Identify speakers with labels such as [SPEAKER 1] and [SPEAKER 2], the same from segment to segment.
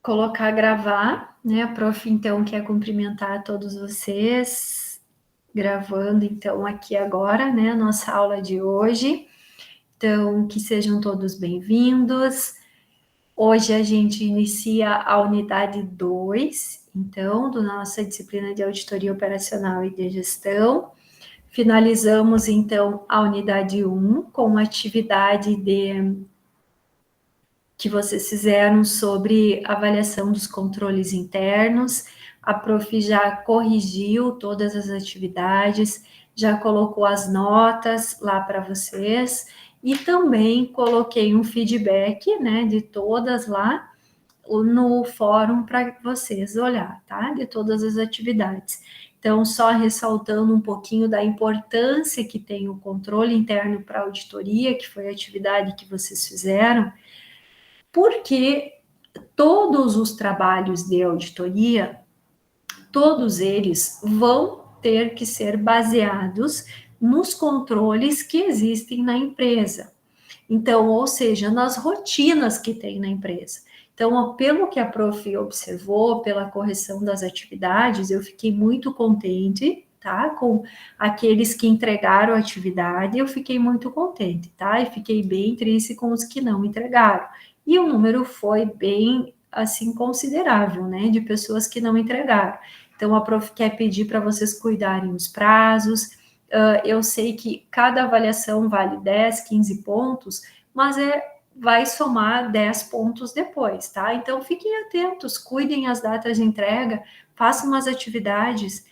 [SPEAKER 1] colocar gravar, né? A prof, então, quer cumprimentar todos vocês, gravando, então, aqui agora, né? A nossa aula de hoje. Então, que sejam todos bem-vindos. Hoje a gente inicia a unidade 2, então, da nossa disciplina de auditoria operacional e de gestão. Finalizamos, então, a unidade 1 com uma atividade que vocês fizeram sobre avaliação dos controles internos. A prof já corrigiu todas as atividades, já colocou as notas lá para vocês e também coloquei um feedback, né, de todas lá no fórum para vocês olhar, tá? De todas as atividades. Então, só ressaltando um pouquinho da importância que tem o controle interno para a auditoria, que foi a atividade que vocês fizeram, porque todos os trabalhos de auditoria, todos eles vão ter que ser baseados nos controles que existem na empresa. Então, ou seja, nas rotinas que tem na empresa. Então, pelo que a prof observou, pela correção das atividades, eu fiquei muito contente, tá? Com aqueles que entregaram a atividade, eu fiquei muito contente, tá? E fiquei bem triste com os que não entregaram. E o número foi bem, assim, considerável, né? De pessoas que não entregaram. Então, a prof quer pedir para vocês cuidarem os prazos. Eu sei que cada avaliação vale 10, 15 pontos, mas vai somar 10 pontos depois, tá? Então, fiquem atentos, cuidem as datas de entrega, façam as atividades,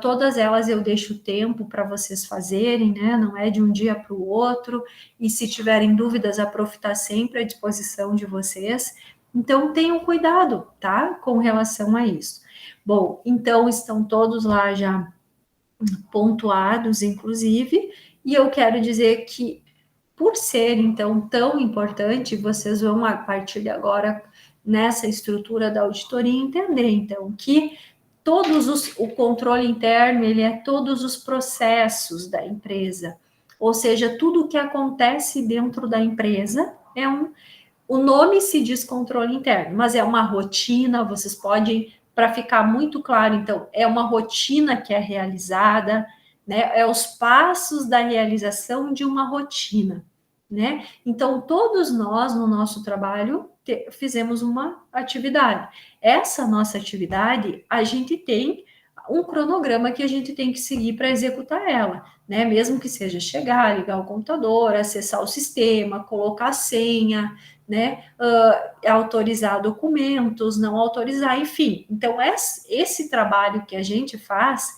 [SPEAKER 1] todas elas eu deixo tempo para vocês fazerem, né? Não é de um dia para o outro, e se tiverem dúvidas, a prof está sempre à disposição de vocês. Então, tenham cuidado, tá? Com relação a isso. Bom, então, estão todos lá já pontuados, inclusive, e eu quero dizer que, por ser, então, tão importante, vocês vão, a partir de agora, nessa estrutura da auditoria, entender, então, que o controle interno, ele é todos os processos da empresa, ou seja, tudo o que acontece dentro da empresa o nome se diz controle interno, mas é uma rotina, vocês podem, para ficar muito claro, então, é uma rotina que é realizada, né? É os passos da realização de uma rotina, né? Então, todos nós, no nosso trabalho, fizemos uma atividade. Essa nossa atividade, a gente tem um cronograma que a gente tem que seguir para executar ela, né? Mesmo que seja chegar, ligar o computador, acessar o sistema, colocar a senha, né? Autorizar documentos, não autorizar, enfim. Então, esse trabalho que a gente faz,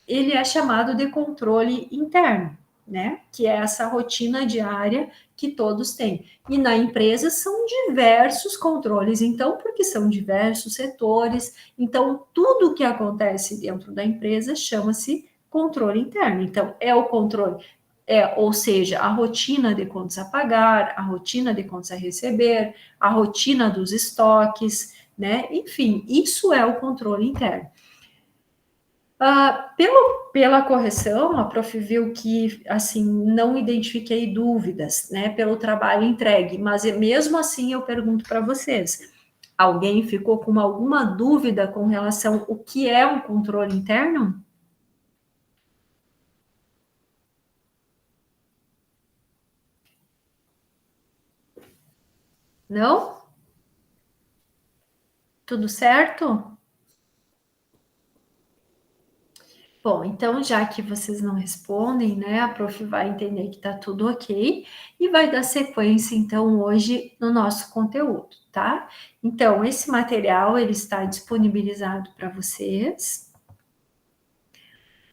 [SPEAKER 1] ele é chamado de controle interno, né? Que é essa rotina diária que todos têm. E na empresa são diversos controles, então, porque são diversos setores, então, tudo que acontece dentro da empresa chama-se controle interno. Então, é o controle, ou seja, a rotina de contas a pagar, a rotina de contas a receber, a rotina dos estoques, né? Enfim, isso é o controle interno. Pela correção, a prof viu que, assim, não identifiquei dúvidas, né, pelo trabalho entregue, mas mesmo assim eu pergunto para vocês, alguém ficou com alguma dúvida com relação ao que é um controle interno? Não? Tudo certo? Bom, então, já que vocês não respondem, né, a prof vai entender que está tudo ok e vai dar sequência, então, hoje no nosso conteúdo, tá? Então, esse material, ele está disponibilizado para vocês.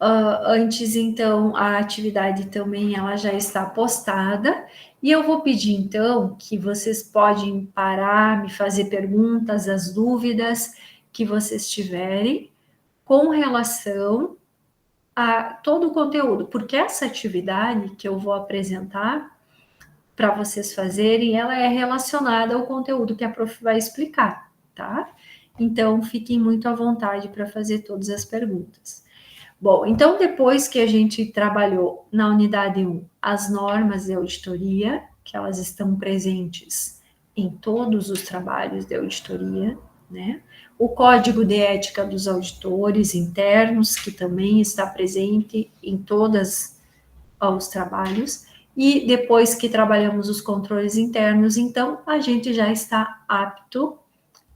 [SPEAKER 1] Antes, então, a atividade também, ela já está postada, e eu vou pedir, então, que vocês podem parar, me fazer perguntas, as dúvidas que vocês tiverem com relação a todo o conteúdo, porque essa atividade que eu vou apresentar para vocês fazerem, ela é relacionada ao conteúdo que a prof vai explicar, tá? Então, fiquem muito à vontade para fazer todas as perguntas. Bom, então, depois que a gente trabalhou na unidade 1 as normas de auditoria, que elas estão presentes em todos os trabalhos de auditoria, né? O código de ética dos auditores internos, que também está presente em todos os trabalhos, e depois que trabalhamos os controles internos, então a gente já está apto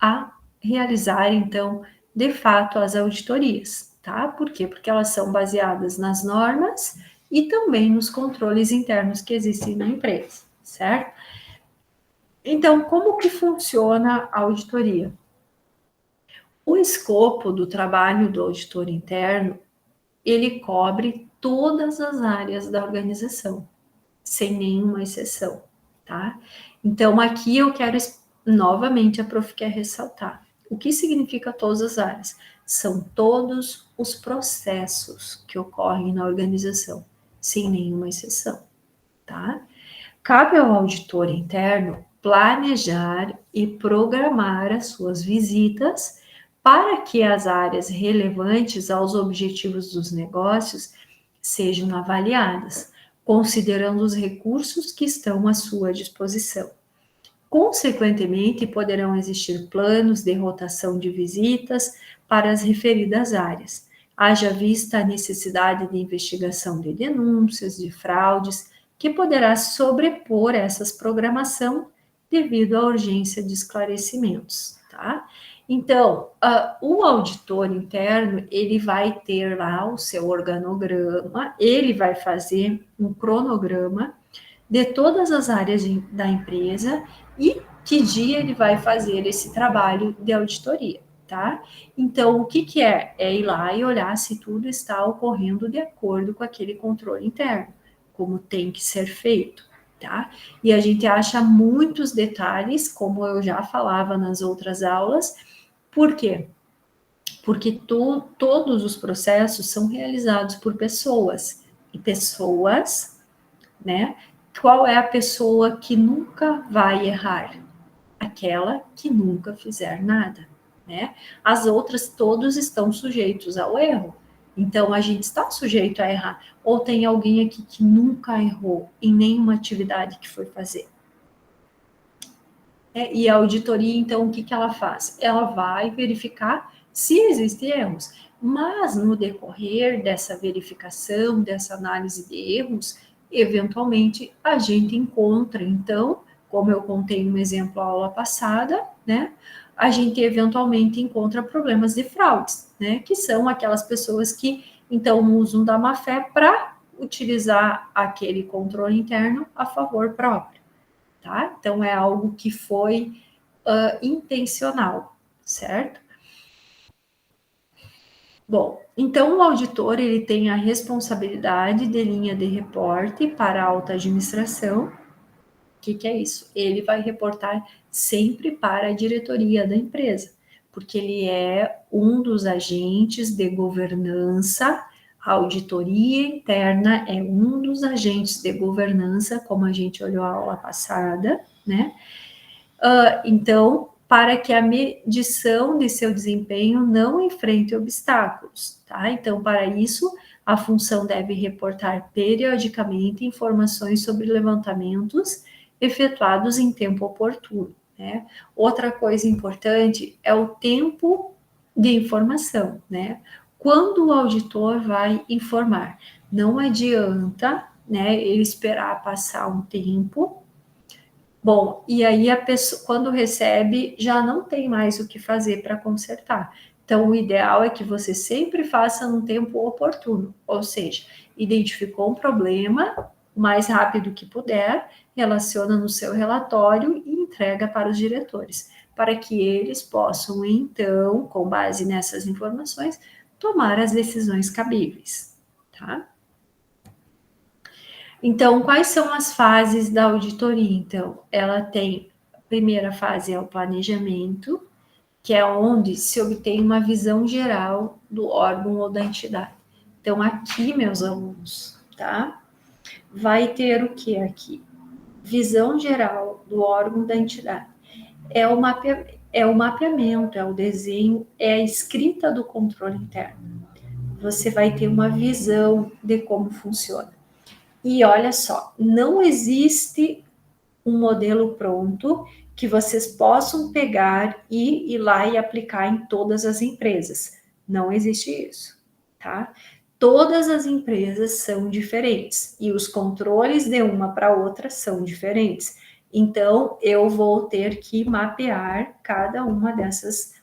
[SPEAKER 1] a realizar, então, de fato, as auditorias, tá? Por quê? Porque elas são baseadas nas normas e também nos controles internos que existem na empresa, certo? Então, como que funciona a auditoria? O escopo do trabalho do auditor interno, ele cobre todas as áreas da organização, sem nenhuma exceção, tá? Então, aqui eu quero novamente a prof quer ressaltar. O que significa todas as áreas? São todos os processos que ocorrem na organização, sem nenhuma exceção, tá? Cabe ao auditor interno planejar e programar as suas visitas para que as áreas relevantes aos objetivos dos negócios sejam avaliadas, considerando os recursos que estão à sua disposição. Consequentemente, poderão existir planos de rotação de visitas para as referidas áreas, haja vista a necessidade de investigação de denúncias, de fraudes, que poderá sobrepor essas programação devido à urgência de esclarecimentos, tá? Então, o auditor interno, ele vai ter lá o seu organograma, ele vai fazer um cronograma de todas as áreas da empresa e que dia ele vai fazer esse trabalho de auditoria, tá? Então, o que é? É ir lá e olhar se tudo está ocorrendo de acordo com aquele controle interno, como tem que ser feito, tá? E a gente acha muitos detalhes, como eu já falava nas outras aulas. Por quê? Porque todos os processos são realizados por pessoas, e pessoas, né? Qual é a pessoa que nunca vai errar? Aquela que nunca fizer nada, né? As outras, todos estão sujeitos ao erro. Então, a gente está sujeito a errar. Ou tem alguém aqui que nunca errou em nenhuma atividade que foi fazer. E a auditoria, então, o que ela faz? Ela vai verificar se existem erros. Mas, no decorrer dessa verificação, dessa análise de erros, eventualmente a gente encontra, então, como eu contei um exemplo na aula passada, né? A gente eventualmente encontra problemas de fraudes, né? Que são aquelas pessoas que, então, usam da má-fé para utilizar aquele controle interno a favor próprio, tá? Então, é algo que foi intencional, certo? Bom, então o auditor ele tem a responsabilidade de linha de reporte para a alta administração. O que é isso? Ele vai reportar sempre para a diretoria da empresa, porque ele é um dos agentes de governança. A auditoria interna é um dos agentes de governança, como a gente olhou a aula passada, né? Então, para que a medição de seu desempenho não enfrente obstáculos, tá? Então, para isso, a função deve reportar periodicamente informações sobre levantamentos efetuados em tempo oportuno, né? Outra coisa importante é o tempo de informação, né? Quando o auditor vai informar, não adianta, né, ele esperar passar um tempo. Bom, e aí a pessoa, quando recebe, já não tem mais o que fazer para consertar. Então, o ideal é que você sempre faça num tempo oportuno, ou seja, identificou um problema, o mais rápido que puder, relaciona no seu relatório e entrega para os diretores, para que eles possam, então, com base nessas informações, tomar as decisões cabíveis, tá? Então, quais são as fases da auditoria? Então, ela tem, a primeira fase é o planejamento, que é onde se obtém uma visão geral do órgão ou da entidade. Então, aqui, meus alunos, tá? Vai ter o que aqui? Visão geral do órgão da entidade. É o mapeamento, é o desenho, é a escrita do controle interno. Você vai ter uma visão de como funciona. E olha só, não existe um modelo pronto que vocês possam pegar e ir lá e aplicar em todas as empresas. Não existe isso, tá? Todas as empresas são diferentes e os controles de uma para outra são diferentes. Então, eu vou ter que mapear cada uma dessas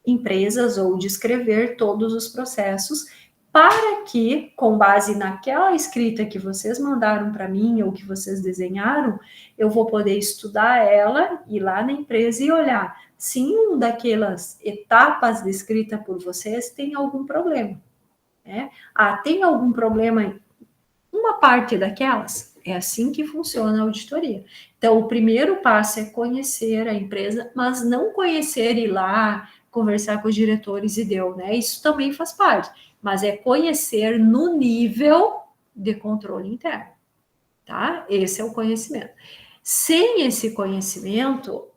[SPEAKER 1] empresas ou descrever todos os processos para que, com base naquela escrita que vocês mandaram para mim ou que vocês desenharam, eu vou poder estudar ela, ir lá na empresa e olhar se em uma daquelas etapas descritas por vocês tem algum problema. Né? Ah, tem algum problema em uma parte daquelas? É assim que funciona a auditoria. Então, o primeiro passo é conhecer a empresa, mas não conhecer ir lá, conversar com os diretores e deu, né? Isso também faz parte, mas é conhecer no nível de controle interno, tá? Esse é o conhecimento. Sem esse conhecimento,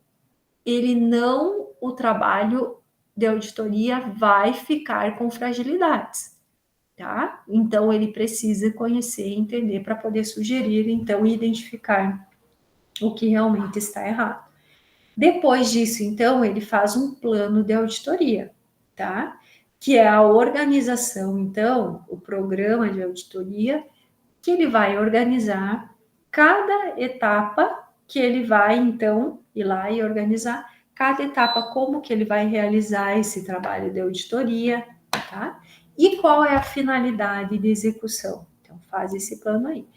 [SPEAKER 1] o trabalho de auditoria vai ficar com fragilidades. Tá? Então, ele precisa conhecer e entender para poder sugerir, então, e identificar o que realmente está errado. Depois disso, então, ele faz um plano de auditoria, tá? Que é a organização, então, o programa de auditoria, que ele vai organizar cada etapa que ele vai, então, ir lá e organizar cada etapa, como que ele vai realizar esse trabalho de auditoria, tá? E qual é a finalidade de execução. Então, faz esse plano aí.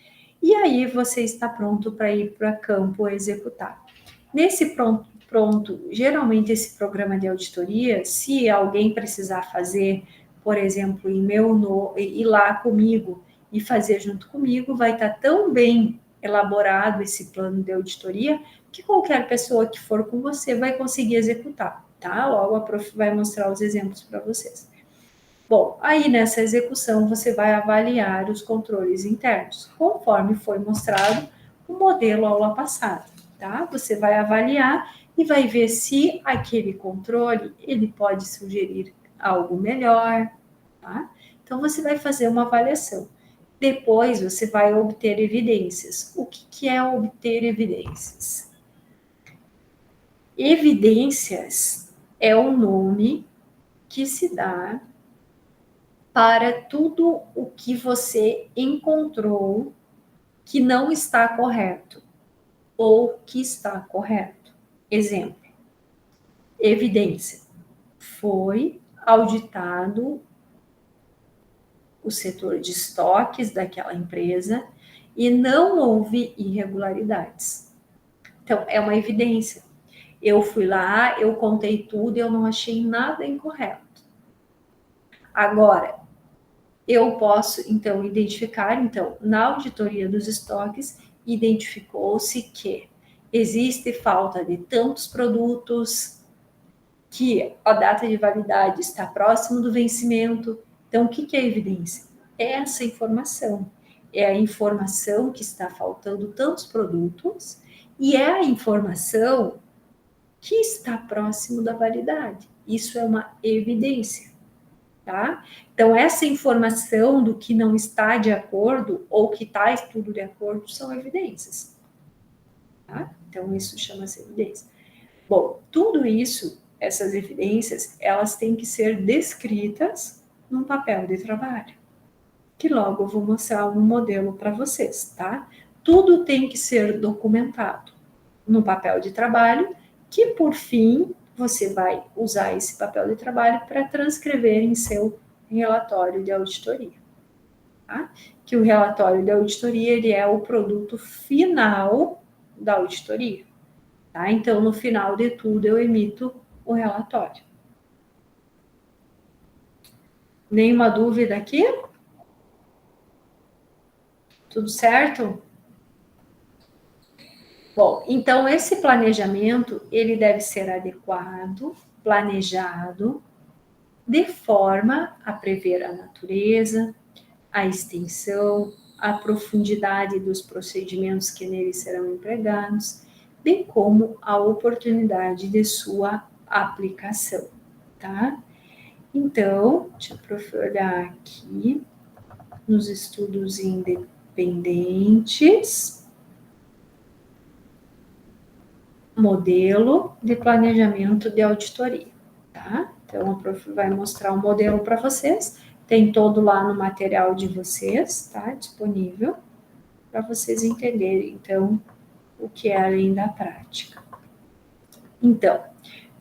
[SPEAKER 1] E aí você está pronto para ir para campo executar. Nesse pronto, geralmente esse programa de auditoria, se alguém precisar fazer, por exemplo, ir lá comigo e fazer junto comigo, vai estar tão bem elaborado esse plano de auditoria que qualquer pessoa que for com você vai conseguir executar, tá? Logo a prof vai mostrar os exemplos para vocês. Bom, aí nessa execução você vai avaliar os controles internos, conforme foi mostrado o modelo aula passada, tá? Você vai avaliar e vai ver se aquele controle ele pode sugerir algo melhor, tá? Então você vai fazer uma avaliação. Depois você vai obter evidências. O que é obter evidências? Evidências é um nome que se dá para tudo o que você encontrou que não está correto ou que está correto. Exemplo, evidência. Foi auditado o setor de estoques daquela empresa e não houve irregularidades. Então, é uma evidência. Eu fui lá, eu contei tudo e eu não achei nada incorreto. Agora, eu posso, então, identificar, na auditoria dos estoques, identificou-se que existe falta de tantos produtos, que a data de validade está próximo do vencimento. Então, o que é evidência? É essa informação. É a informação que está faltando tantos produtos e é a informação que está próximo da validade. Isso é uma evidência. Tá? Então, essa informação do que não está de acordo ou que está tudo de acordo são evidências. Tá? Então, isso chama-se evidência. Bom, tudo isso, essas evidências, elas têm que ser descritas num papel de trabalho, que logo eu vou mostrar um modelo para vocês, tá? Tudo tem que ser documentado no papel de trabalho, que por fim você vai usar esse papel de trabalho para transcrever em seu relatório de auditoria. Tá? Que o relatório de auditoria ele é o produto final da auditoria. Tá? Então, no final de tudo, eu emito o relatório. Nenhuma dúvida aqui? Tudo certo? Bom, então esse planejamento ele deve ser adequado, planejado, de forma a prever a natureza, a extensão, a profundidade dos procedimentos que neles serão empregados, bem como a oportunidade de sua aplicação, tá? Então, deixa eu olhar aqui nos estudos independentes. modelo de planejamento de auditoria, tá? Então, a prof vai mostrar o modelo para vocês, tem todo lá no material de vocês, tá? Disponível, para vocês entenderem, então, o que é além da prática. Então,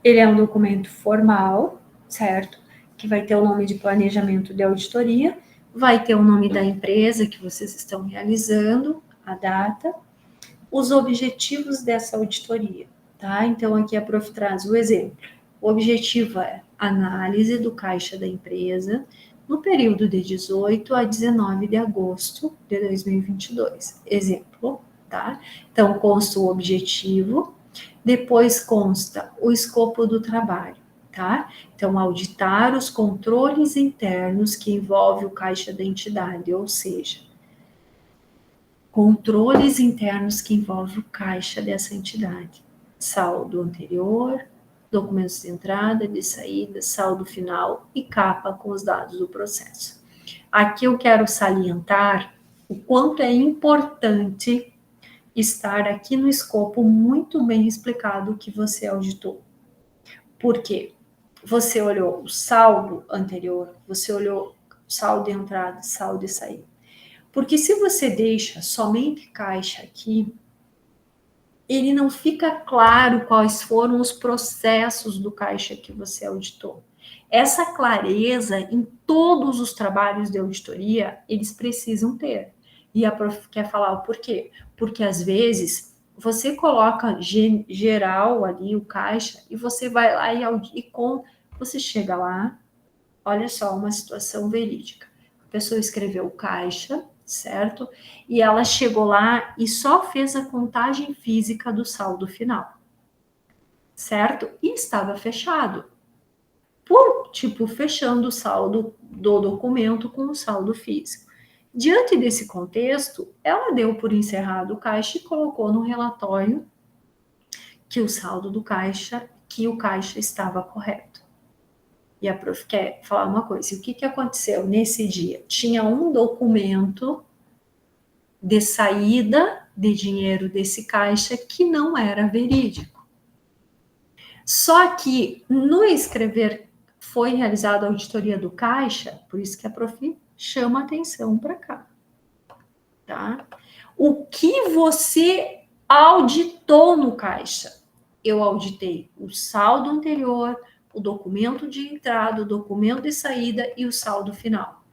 [SPEAKER 1] ele é um documento formal, certo? Que vai ter o nome de planejamento de auditoria, vai ter o nome da empresa que vocês estão realizando, a data, os objetivos dessa auditoria, tá? Então, aqui a prof traz o exemplo. O objetivo é análise do caixa da empresa no período de 18 a 19 de agosto de 2022. Exemplo, tá? Então, consta o objetivo, depois consta o escopo do trabalho, tá? Então, auditar os controles internos que envolve o caixa da entidade, ou seja, controles internos que envolvem o caixa dessa entidade. Saldo anterior, documentos de entrada, de saída, saldo final e capa com os dados do processo. Aqui eu quero salientar o quanto é importante estar aqui no escopo muito bem explicado o que você auditou. Por quê? Você olhou o saldo anterior, você olhou saldo de entrada, saldo de saída. Porque se você deixa somente caixa aqui, ele não fica claro quais foram os processos do caixa que você auditou. Essa clareza em todos os trabalhos de auditoria, eles precisam ter. E a prof quer falar o porquê? Porque às vezes você coloca geral ali o caixa e você vai lá e com você chega lá, olha só uma situação verídica. A pessoa escreveu o caixa, certo? E ela chegou lá e só fez a contagem física do saldo final, certo? E estava fechado. Fechando o saldo do documento com o saldo físico. Diante desse contexto, ela deu por encerrado o caixa e colocou no relatório que o saldo do caixa, que o caixa estava correto. E a prof quer falar uma coisa, o que aconteceu nesse dia? Tinha um documento de saída de dinheiro desse caixa que não era verídico. Só que no escrever foi realizada a auditoria do caixa, por isso que a prof chama atenção para cá, tá? O que você auditou no caixa? Eu auditei o saldo anterior, o documento de entrada, o documento de saída e o saldo final.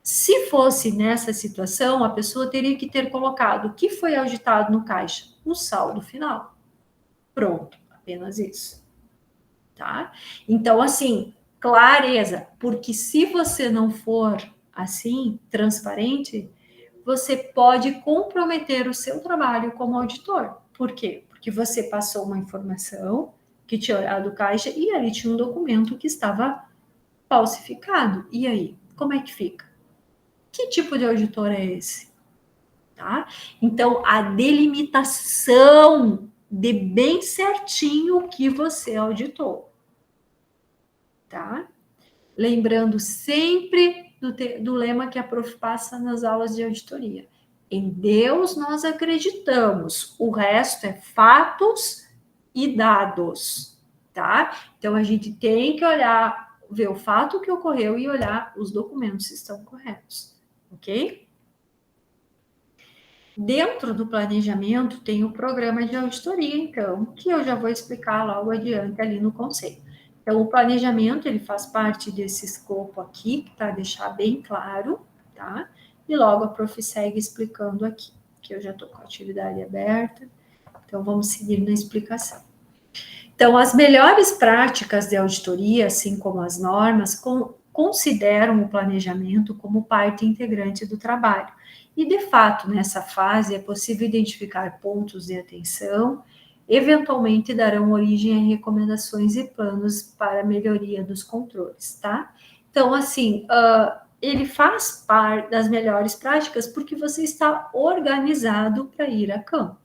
[SPEAKER 1] Se fosse nessa situação, a pessoa teria que ter colocado o que foi auditado no caixa, o saldo final. Pronto, apenas isso. Tá? Então, assim, clareza, porque se você não for assim, transparente, você pode comprometer o seu trabalho como auditor. Por quê? Porque você passou uma informação que tinha olhado o caixa e ali tinha um documento que estava falsificado. E aí, como é que fica? Que tipo de auditor é esse? Tá? Então, a delimitação de bem certinho o que você auditou. Tá? Lembrando sempre do lema que a prof passa nas aulas de auditoria. Em Deus nós acreditamos, o resto é fatos e dados, tá? Então a gente tem que olhar, ver o fato que ocorreu e olhar os documentos se estão corretos, ok? Dentro do planejamento tem o programa de auditoria, então, que eu já vou explicar logo adiante ali no conceito. Então, o planejamento, ele faz parte desse escopo aqui, para deixar bem claro, tá? E logo a prof segue explicando aqui, que eu já estou com a atividade aberta, então vamos seguir na explicação. Então, as melhores práticas de auditoria, assim como as normas, consideram o planejamento como parte integrante do trabalho. E, de fato, nessa fase é possível identificar pontos de atenção, eventualmente darão origem a recomendações e planos para a melhoria dos controles, tá? Então, assim, ele faz parte das melhores práticas porque você está organizado para ir a campo,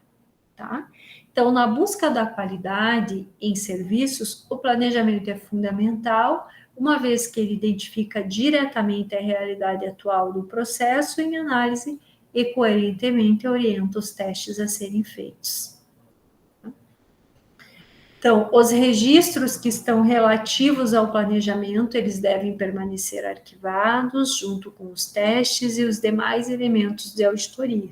[SPEAKER 1] tá? Então, na busca da qualidade em serviços, o planejamento é fundamental, uma vez que ele identifica diretamente a realidade atual do processo em análise e coerentemente orienta os testes a serem feitos. Então, os registros que estão relativos ao planejamento, eles devem permanecer arquivados, junto com os testes e os demais elementos de auditoria,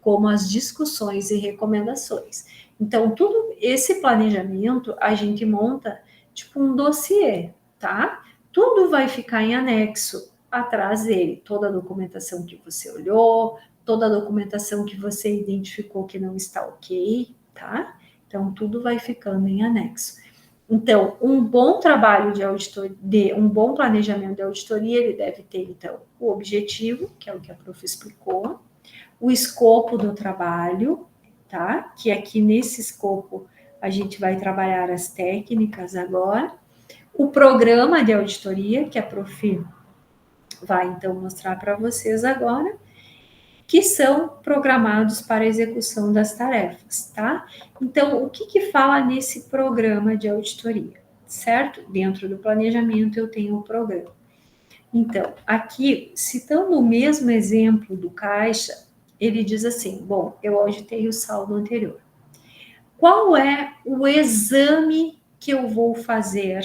[SPEAKER 1] como as discussões e recomendações. Então, tudo esse planejamento, a gente monta tipo um dossiê, tá? Tudo vai ficar em anexo atrás dele, toda a documentação que você olhou, toda a documentação que você identificou que não está ok, tá? Então, tudo vai ficando em anexo. Então, um bom trabalho de auditoria, um bom planejamento de auditoria, ele deve ter, então, o objetivo, que é o que a prof explicou, o escopo do trabalho, tá? Que aqui nesse escopo a gente vai trabalhar as técnicas agora, o programa de auditoria, que a prof vai então mostrar para vocês agora, que são programados para a execução das tarefas, tá? Então, o que fala nesse programa de auditoria, certo? Dentro do planejamento eu tenho o programa. Então, aqui, citando o mesmo exemplo do caixa, ele diz assim, bom, eu auditei o saldo anterior. Qual é o exame que eu vou fazer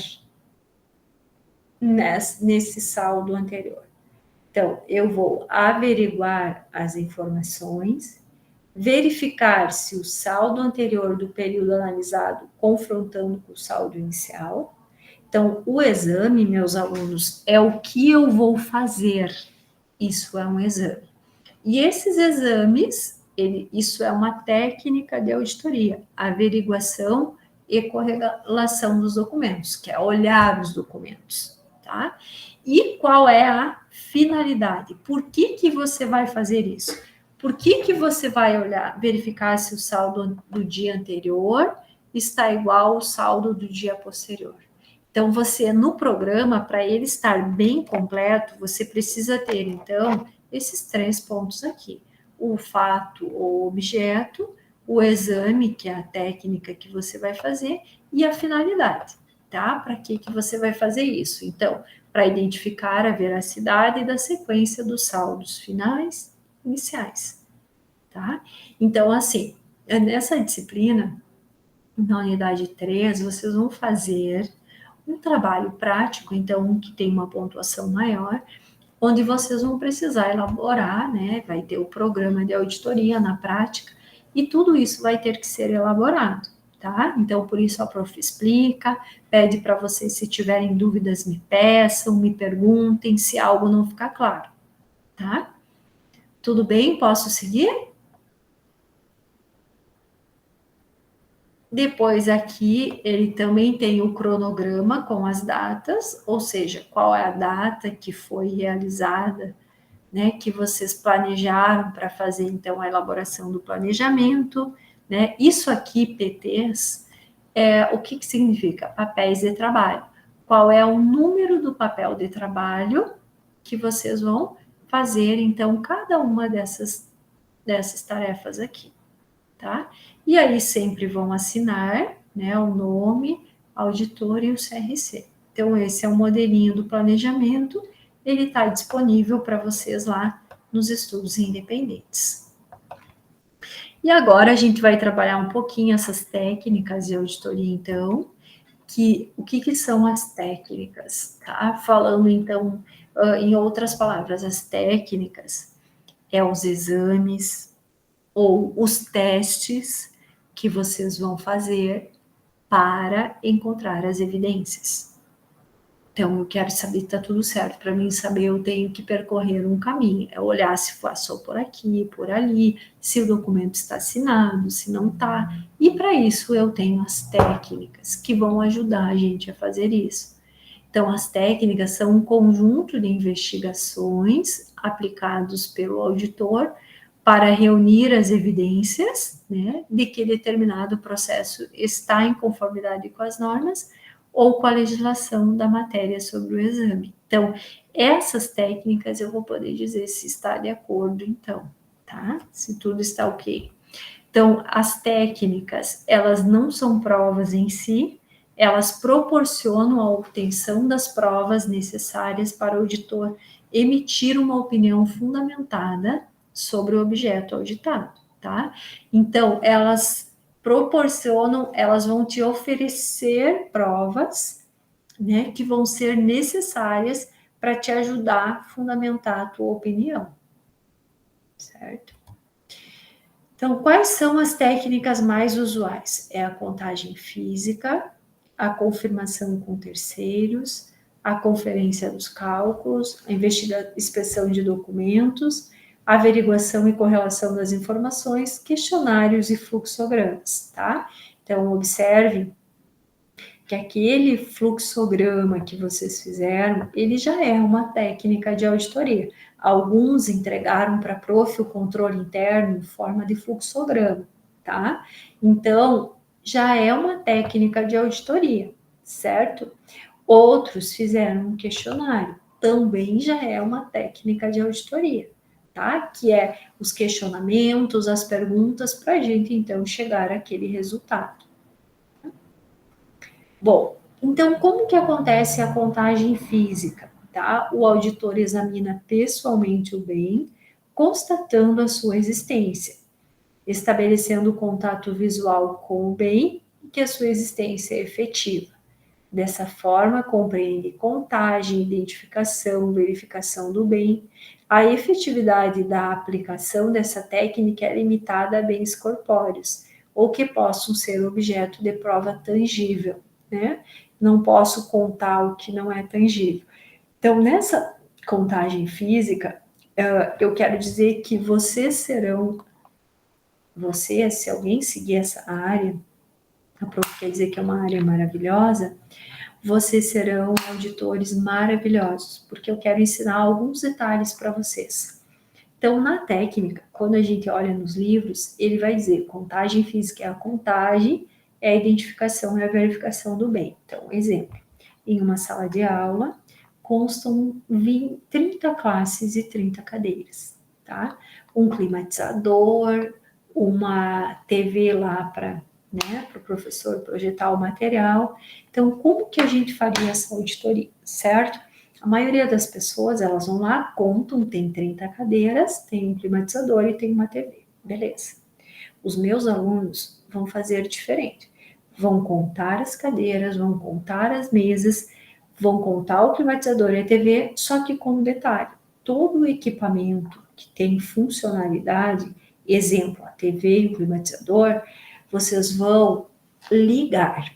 [SPEAKER 1] nesse saldo anterior? Então, eu vou averiguar as informações, verificar se o saldo anterior do período analisado confrontando com o saldo inicial. Então, o exame, meus alunos, é o que eu vou fazer. Isso é um exame. E esses exames, isso é uma técnica de auditoria, averiguação e correlação dos documentos, que é olhar os documentos, tá? E qual é a finalidade? Por que você vai fazer isso? Por que você vai olhar, verificar se o saldo do dia anterior está igual ao saldo do dia posterior? Então, você, no programa, para ele estar bem completo, você precisa ter, então, esses 3 pontos aqui: o fato ou objeto, o exame, que é a técnica que você vai fazer, e a finalidade, tá? Para que você vai fazer isso? Então, para identificar a veracidade da sequência dos saldos finais e iniciais, tá? Então, assim, nessa disciplina, na unidade 3, vocês vão fazer um trabalho prático, então, que tem uma pontuação maior, onde vocês vão precisar elaborar, né? Vai ter o programa de auditoria na prática, e tudo isso vai ter que ser elaborado, tá? Então, por isso a prof explica, pede para vocês, se tiverem dúvidas, me peçam, me perguntem se algo não ficar claro, tá? Tudo bem? Posso seguir? Depois aqui ele também tem o cronograma com as datas, ou seja, qual é a data que foi realizada, né, que vocês planejaram para fazer então a elaboração do planejamento, né? Isso aqui, PTs, o que significa? Papéis de trabalho. Qual é o número do papel de trabalho que vocês vão fazer então cada uma dessas tarefas aqui, tá? E aí sempre vão assinar, né, o nome, auditor e o CRC. Então, esse é o modelinho do planejamento, ele está disponível para vocês lá nos estudos independentes. E agora a gente vai trabalhar um pouquinho essas técnicas de auditoria, então, o que são as técnicas, tá? Falando, então, em outras palavras, as técnicas é os exames ou os testes que vocês vão fazer para encontrar as evidências. Então, eu quero saber se está tudo certo. Para mim saber, eu tenho que percorrer um caminho. É olhar se passou por aqui, por ali, se o documento está assinado, se não está. E para isso eu tenho as técnicas que vão ajudar a gente a fazer isso. Então, as técnicas são um conjunto de investigações aplicados pelo auditor para reunir as evidências, né, de que determinado processo está em conformidade com as normas ou com a legislação da matéria sobre o exame. Então, essas técnicas eu vou poder dizer se está de acordo, então, tá? Se tudo está ok. Então, as técnicas, elas não são provas em si, elas proporcionam a obtenção das provas necessárias para o auditor emitir uma opinião fundamentada sobre o objeto auditado, tá? Então, elas proporcionam, elas vão te oferecer provas, né, que vão ser necessárias para te ajudar a fundamentar a tua opinião, certo? Então, quais são as técnicas mais usuais? É a contagem física, a confirmação com terceiros, a conferência dos cálculos, a inspeção de documentos, a averiguação e correlação das informações, questionários e fluxogramas, tá? Então, observe que aquele fluxograma que vocês fizeram, ele já é uma técnica de auditoria. Alguns entregaram para a prof o controle interno em forma de fluxograma, tá? Então, já é uma técnica de auditoria, certo? Outros fizeram um questionário, também já é uma técnica de auditoria, tá? Que é os questionamentos, as perguntas, para a gente, então, chegar àquele resultado. Bom, então como que acontece a contagem física? Tá? O auditor examina pessoalmente o bem, constatando a sua existência, estabelecendo contato visual com o bem e que a sua existência é efetiva. Dessa forma, compreende contagem, identificação, verificação do bem. A efetividade da aplicação dessa técnica é limitada a bens corpóreos, ou que possam ser objeto de prova tangível, né? Não posso contar o que não é tangível. Então, nessa contagem física, eu quero dizer que vocês serão, se alguém seguir essa área, a prof quer dizer que é uma área maravilhosa, vocês serão auditores maravilhosos, porque eu quero ensinar alguns detalhes para vocês. Então, na técnica, quando a gente olha nos livros, ele vai dizer contagem física é a contagem, é a identificação e a verificação do bem. Então, exemplo, em uma sala de aula, constam 30 classes e 30 cadeiras, tá? Um climatizador, uma TV lá para, né, para o professor projetar o material. Então, como que a gente faria essa auditoria, certo? A maioria das pessoas, elas vão lá, contam, tem 30 cadeiras, tem um climatizador e tem uma TV, beleza. Os meus alunos vão fazer diferente. Vão contar as cadeiras, vão contar as mesas, vão contar o climatizador e a TV, só que com um detalhe. Todo o equipamento que tem funcionalidade, exemplo, a TV e o climatizador, vocês vão ligar,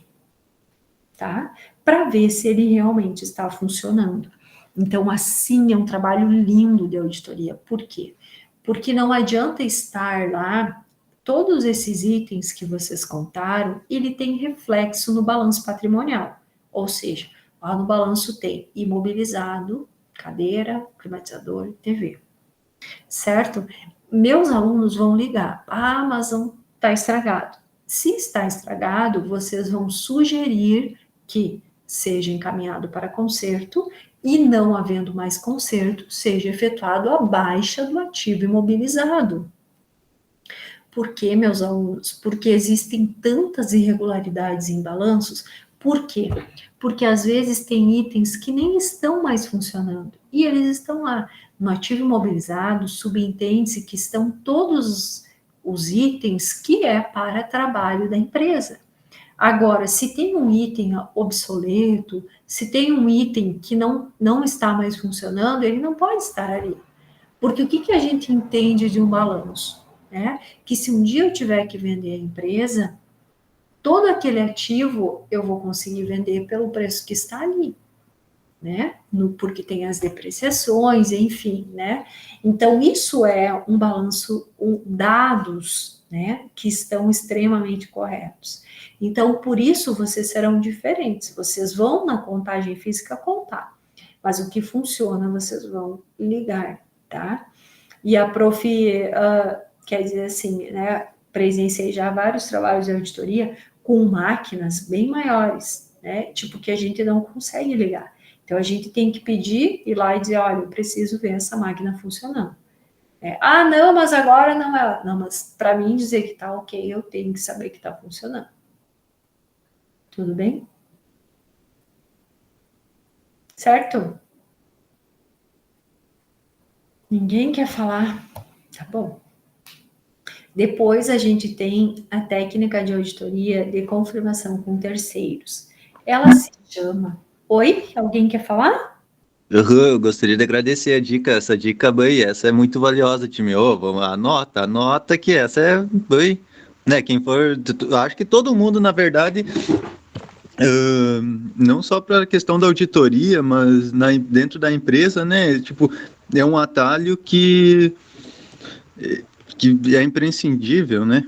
[SPEAKER 1] tá? Para ver se ele realmente está funcionando. Então, assim, é um trabalho lindo de auditoria. Por quê? Porque não adianta estar lá, todos esses itens que vocês contaram, ele tem reflexo no balanço patrimonial. Ou seja, lá no balanço tem imobilizado, cadeira, climatizador, TV. Certo? Meus alunos vão ligar, ah, mas não está estragado. Se está estragado, vocês vão sugerir que seja encaminhado para conserto e, não havendo mais conserto, seja efetuado a baixa do ativo imobilizado. Por que, meus alunos? Porque existem tantas irregularidades em balanços. Por quê? Porque às vezes tem itens que nem estão mais funcionando e eles estão lá. No ativo imobilizado, subentende-se que estão todos os itens que é para trabalho da empresa. Agora, se tem um item obsoleto, se tem um item que não está mais funcionando, ele não pode estar ali. Porque o que a gente entende de um balanço? Né? Que se um dia eu tiver que vender a empresa, todo aquele ativo eu vou conseguir vender pelo preço que está ali, né? Porque tem as depreciações, enfim, né? Então, isso é um balanço, dados, né? Que estão extremamente corretos. Então, por isso, vocês serão diferentes. Vocês vão na contagem física contar, mas o que funciona, vocês vão ligar, tá? E a prof, quer dizer assim, né, presenciei já vários trabalhos de auditoria com máquinas bem maiores, né, tipo que a gente não consegue ligar. Então, a gente tem que pedir, ir lá e dizer, olha, eu preciso ver essa máquina funcionando. Ah, não, mas agora não é. Não, mas para mim dizer que tá ok, eu tenho que saber que tá funcionando. Tudo bem? Certo? Ninguém quer falar? Tá bom. Depois a gente tem a técnica de auditoria de confirmação com terceiros. Ela se chama... Oi? Alguém quer falar?
[SPEAKER 2] Eu gostaria de agradecer a dica, essa dica, bem, essa é muito valiosa, time. Ô, vamos, anota que essa é, bem, né, quem for, acho que todo mundo, na verdade, não só para a questão da auditoria, mas dentro da empresa, né, tipo, é um atalho que é imprescindível, né,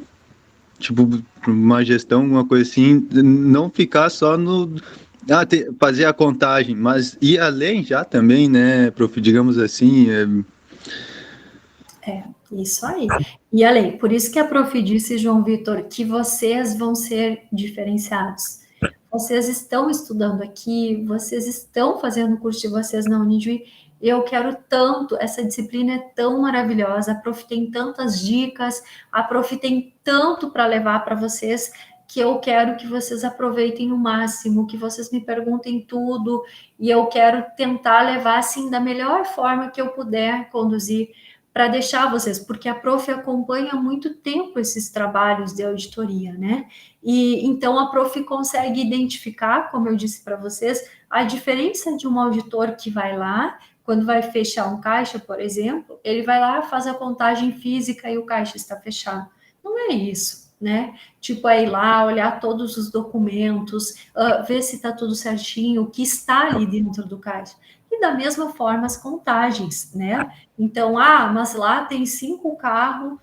[SPEAKER 2] tipo, uma gestão, uma coisa assim, não ficar só no... fazer a contagem, mas ir além já também, né, prof, digamos assim,
[SPEAKER 1] Isso aí. E além, por isso que a prof disse, João Vitor, que vocês vão ser diferenciados. Vocês estão estudando aqui, vocês estão fazendo o curso de vocês na Unijuí. Eu quero tanto, essa disciplina é tão maravilhosa, a prof tem tantas dicas, a prof tem tanto para levar para vocês, que eu quero que vocês aproveitem o máximo, que vocês me perguntem tudo, e eu quero tentar levar, assim, da melhor forma que eu puder conduzir para deixar vocês, porque a prof acompanha há muito tempo esses trabalhos de auditoria, né? E então a prof consegue identificar, como eu disse para vocês, a diferença de um auditor que vai lá, quando vai fechar um caixa, por exemplo, ele vai lá, faz a contagem física e o caixa está fechado. Não é isso, né? Tipo, é ir lá, olhar todos os documentos, ver se está tudo certinho, o que está ali dentro do caixa. E da mesma forma as contagens, né? Então, mas lá tem 5 carros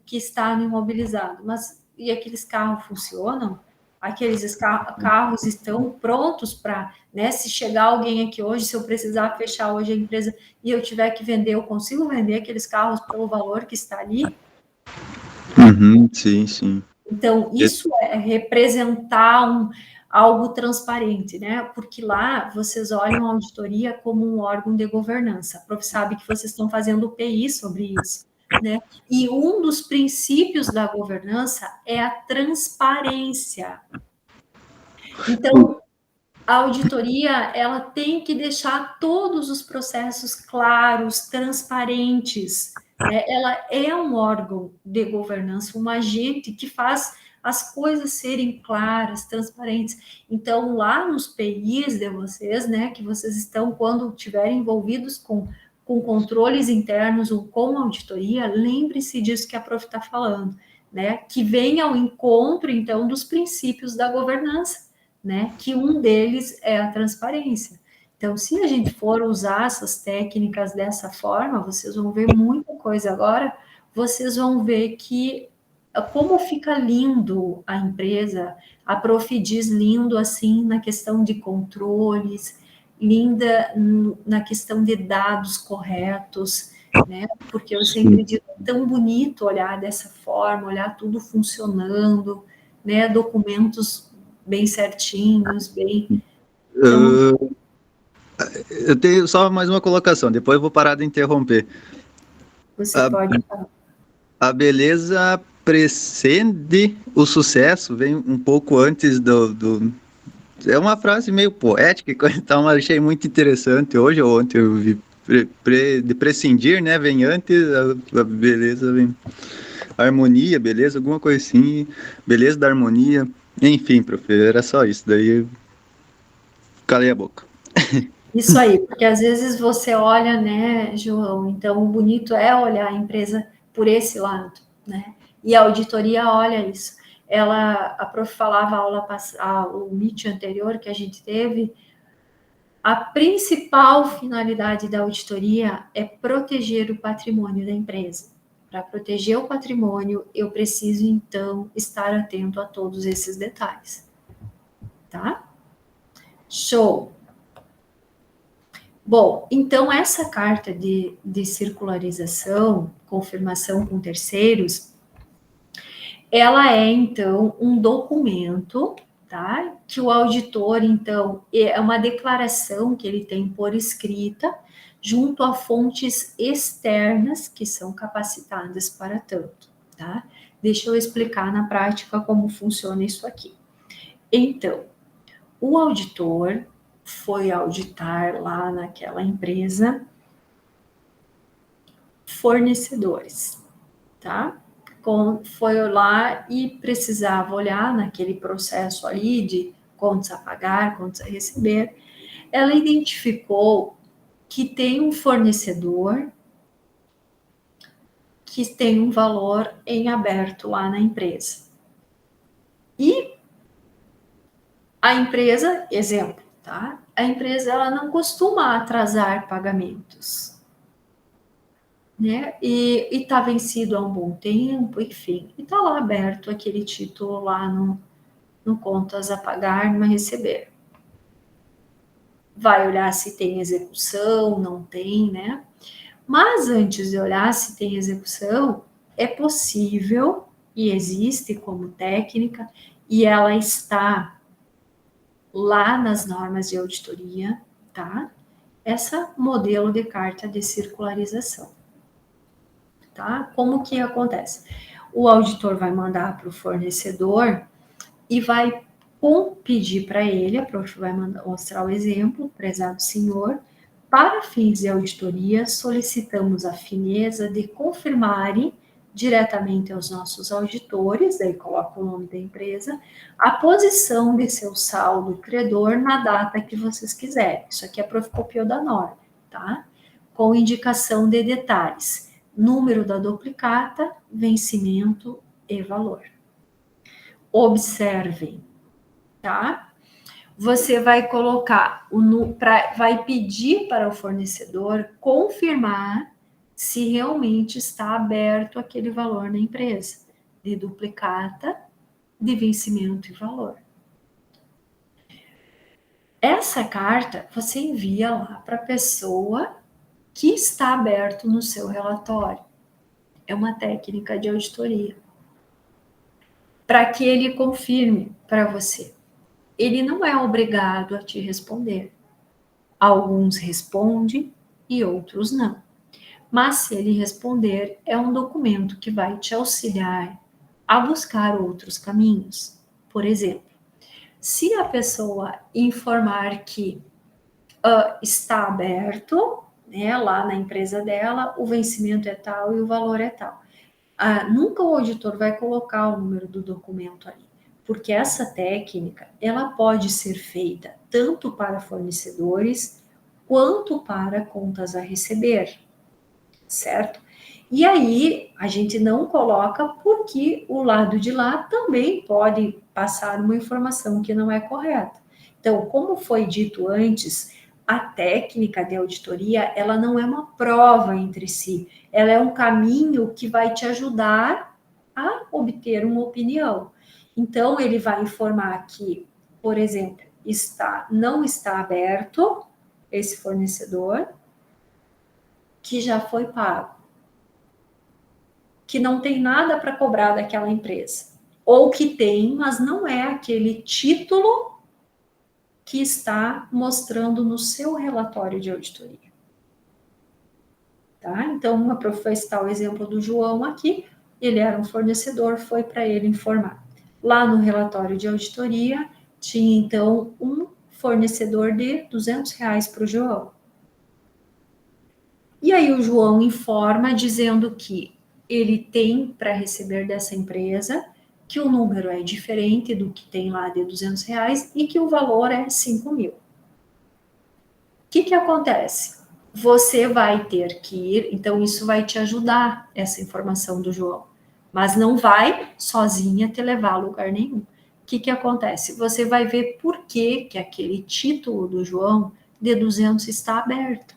[SPEAKER 1] que estão imobilizados, mas e aqueles carros funcionam? Aqueles carros estão prontos para, né? Se chegar alguém aqui hoje, se eu precisar fechar hoje a empresa e eu tiver que vender, eu consigo vender aqueles carros pelo valor que está ali?
[SPEAKER 2] uhum, sim, sim.
[SPEAKER 1] Então, isso é representar algo transparente, né? Porque lá vocês olham a auditoria como um órgão de governança. A prof sabe que vocês estão fazendo o PI sobre isso, né? E um dos princípios da governança é a transparência. Então, a auditoria, ela tem que deixar todos os processos claros, transparentes, né? Ela é um órgão de governança, um agente que faz as coisas serem claras, transparentes. Então, lá nos PIs de vocês, né, que vocês estão, quando estiverem envolvidos com controles internos ou com auditoria, lembre-se disso que a prof está falando, né, que vem ao encontro, então, dos princípios da governança, né? Que um deles é a transparência. Então, se a gente for usar essas técnicas dessa forma, vocês vão ver muita coisa. Agora, vocês vão ver que como fica lindo a empresa, a prof diz lindo assim na questão de controles, linda na questão de dados corretos, né? Porque eu sempre digo, é tão bonito olhar dessa forma, olhar tudo funcionando, né? Documentos bem certinhos, bem. Então,
[SPEAKER 2] Uh, eu tenho só mais uma colocação, depois eu vou parar de interromper.
[SPEAKER 1] você
[SPEAKER 2] A,
[SPEAKER 1] pode falar.
[SPEAKER 2] a beleza precede o sucesso, vem um pouco antes do... É uma frase meio poética, então eu achei muito interessante. Hoje ou ontem eu vi de prescindir, né? Vem antes, a beleza vem... Harmonia, beleza, alguma coisa assim. Beleza da harmonia. Enfim, prof, era só isso. Daí eu calei a boca.
[SPEAKER 1] Isso aí, porque às vezes você olha, né, João? Então, o bonito é olhar a empresa por esse lado, né? E a auditoria olha isso. A prof falava a aula o Meet anterior que a gente teve, a principal finalidade da auditoria é proteger o patrimônio da empresa. Para proteger o patrimônio, eu preciso, então, estar atento a todos esses detalhes. Tá? Show! Bom, então, essa carta de circularização, confirmação com terceiros, ela é, então, um documento, tá? Que o auditor, então, é uma declaração que ele tem por escrita, junto a fontes externas que são capacitadas para tanto, tá? Deixa eu explicar na prática como funciona isso aqui. Então, o auditor foi auditar lá naquela empresa fornecedores, tá? foi lá e precisava olhar naquele processo ali de contas a pagar, contas a receber, ela identificou que tem um fornecedor que tem um valor em aberto lá na empresa. E a empresa, exemplo, tá? A empresa ela não costuma atrasar pagamentos, né? E está vencido há um bom tempo, enfim, e está lá aberto aquele título lá no contas a pagar, no a receber. Vai olhar se tem execução, não tem, né? Mas antes de olhar se tem execução, é possível e existe como técnica, e ela está lá nas normas de auditoria, tá? Essa modelo de carta de circularização, tá? Como que acontece? O auditor vai mandar para o fornecedor e vai pedir para ele, a prof vai mostrar o exemplo, prezado senhor, para fins de auditoria, solicitamos a fineza de confirmarem diretamente aos nossos auditores, daí coloca o nome da empresa, a posição de seu saldo credor na data que vocês quiserem. Isso aqui é a prof copiou da norma, tá? Com indicação de detalhes, número da duplicata, vencimento e valor. Observem, tá? Você vai colocar, vai pedir para o fornecedor confirmar se realmente está aberto aquele valor na empresa, de duplicata, de vencimento e valor. Essa carta você envia lá para a pessoa que está aberto no seu relatório. É uma técnica de auditoria. Para que ele confirme para você. Ele não é obrigado a te responder. Alguns respondem e outros não. Mas se ele responder, é um documento que vai te auxiliar a buscar outros caminhos. Por exemplo, se a pessoa informar que está aberto, né, lá na empresa dela, o vencimento é tal e o valor é tal. Nunca o auditor vai colocar o número do documento ali, porque essa técnica, ela pode ser feita tanto para fornecedores quanto para contas a receber, certo? E aí, a gente não coloca porque o lado de lá também pode passar uma informação que não é correta. Então, como foi dito antes, a técnica de auditoria, ela não é uma prova entre si, ela é um caminho que vai te ajudar a obter uma opinião. Então, ele vai informar que, por exemplo, não está aberto esse fornecedor, que já foi pago, que não tem nada para cobrar daquela empresa, ou que tem, mas não é aquele título que está mostrando no seu relatório de auditoria. Tá? Então, uma prof vai citar o exemplo do João aqui, ele era um fornecedor, foi para ele informar. Lá no relatório de auditoria, tinha então um fornecedor de R$200 para o João. E aí o João informa dizendo que ele tem para receber dessa empresa, que o número é diferente do que tem lá de R$200 e que o valor é 5 mil. O que acontece? Você vai ter que ir, então isso vai te ajudar, essa informação do João, mas não vai sozinha te levar a lugar nenhum. O que acontece? Você vai ver por que aquele título do João de 200 está aberto.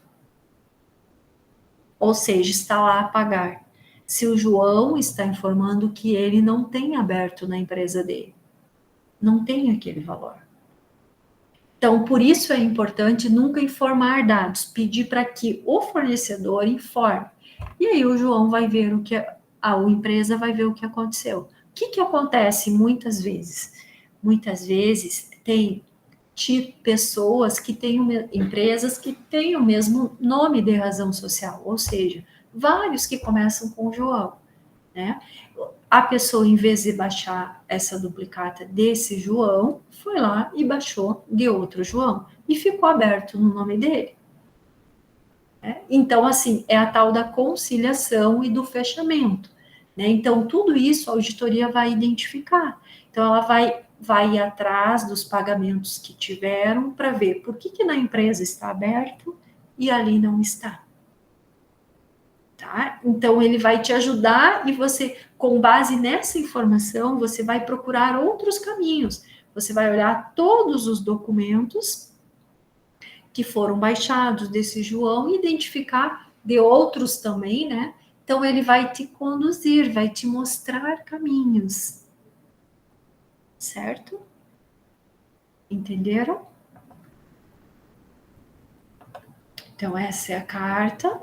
[SPEAKER 1] Ou seja, está lá a pagar. Se o João está informando que ele não tem aberto na empresa dele, não tem aquele valor. Então, por isso é importante nunca informar dados, pedir para que o fornecedor informe. E aí o João vai ver a empresa vai ver o que aconteceu. O que acontece muitas vezes? Muitas vezes tem pessoas que têm empresas que têm o mesmo nome de razão social, ou seja, vários que começam com João, né? A pessoa, em vez de baixar essa duplicata desse João, foi lá e baixou de outro João e ficou aberto no nome dele. Então, assim, é a tal da conciliação e do fechamento. né? Então, tudo isso a auditoria vai identificar. Então, ela vai ir atrás dos pagamentos que tiveram para ver por que na empresa está aberto e ali não está. Tá? Então, ele vai te ajudar e você, com base nessa informação, você vai procurar outros caminhos. Você vai olhar todos os documentos que foram baixados desse João e identificar de outros também, né? Então, ele vai te conduzir, vai te mostrar caminhos. Certo? Entenderam? Então, essa é a carta.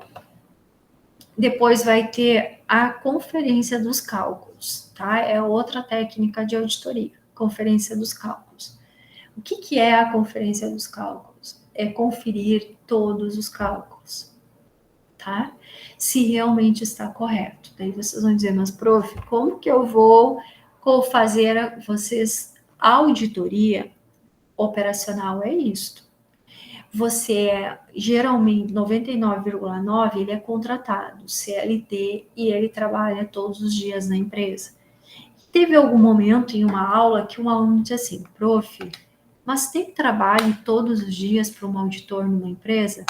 [SPEAKER 1] Depois vai ter a conferência dos cálculos, tá? É outra técnica de auditoria, conferência dos cálculos. O que é a conferência dos cálculos? É conferir todos os cálculos, tá? Se realmente está correto. Daí vocês vão dizer, mas prof, como que eu vou fazer vocês a auditoria operacional? É isto. Você geralmente 99,9 ele é contratado, CLT, e ele trabalha todos os dias na empresa. Teve algum momento em uma aula que um aluno disse assim, prof, mas tem trabalho todos os dias para um auditor numa empresa?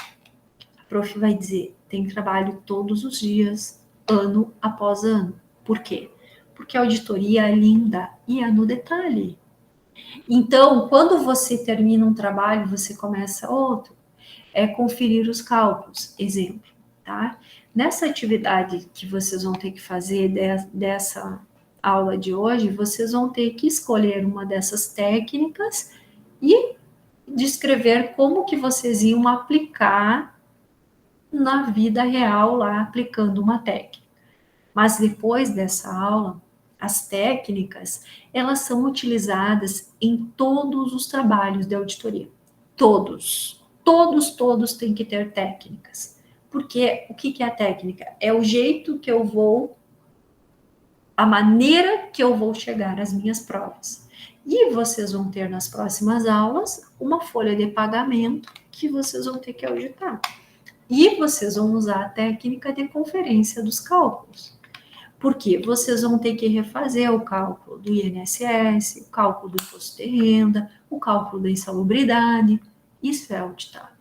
[SPEAKER 1] A prof vai dizer, tem trabalho todos os dias, ano após ano. Por quê? Porque a auditoria é linda e é no detalhe. Então, quando você termina um trabalho, você começa outro, é conferir os cálculos, exemplo, tá? Nessa atividade que vocês vão ter que fazer dessa aula de hoje, vocês vão ter que escolher uma dessas técnicas e descrever como que vocês iam aplicar na vida real lá, aplicando uma técnica. Mas depois dessa aula, as técnicas, elas são utilizadas em todos os trabalhos de auditoria. Todos. Todos têm que ter técnicas. Porque o que é a técnica? É o jeito que eu vou, a maneira que eu vou chegar às minhas provas. E vocês vão ter nas próximas aulas uma folha de pagamento que vocês vão ter que auditar. E vocês vão usar a técnica de conferência dos cálculos. Porque vocês vão ter que refazer o cálculo do INSS, o cálculo do imposto de renda, o cálculo da insalubridade. Isso é auditado.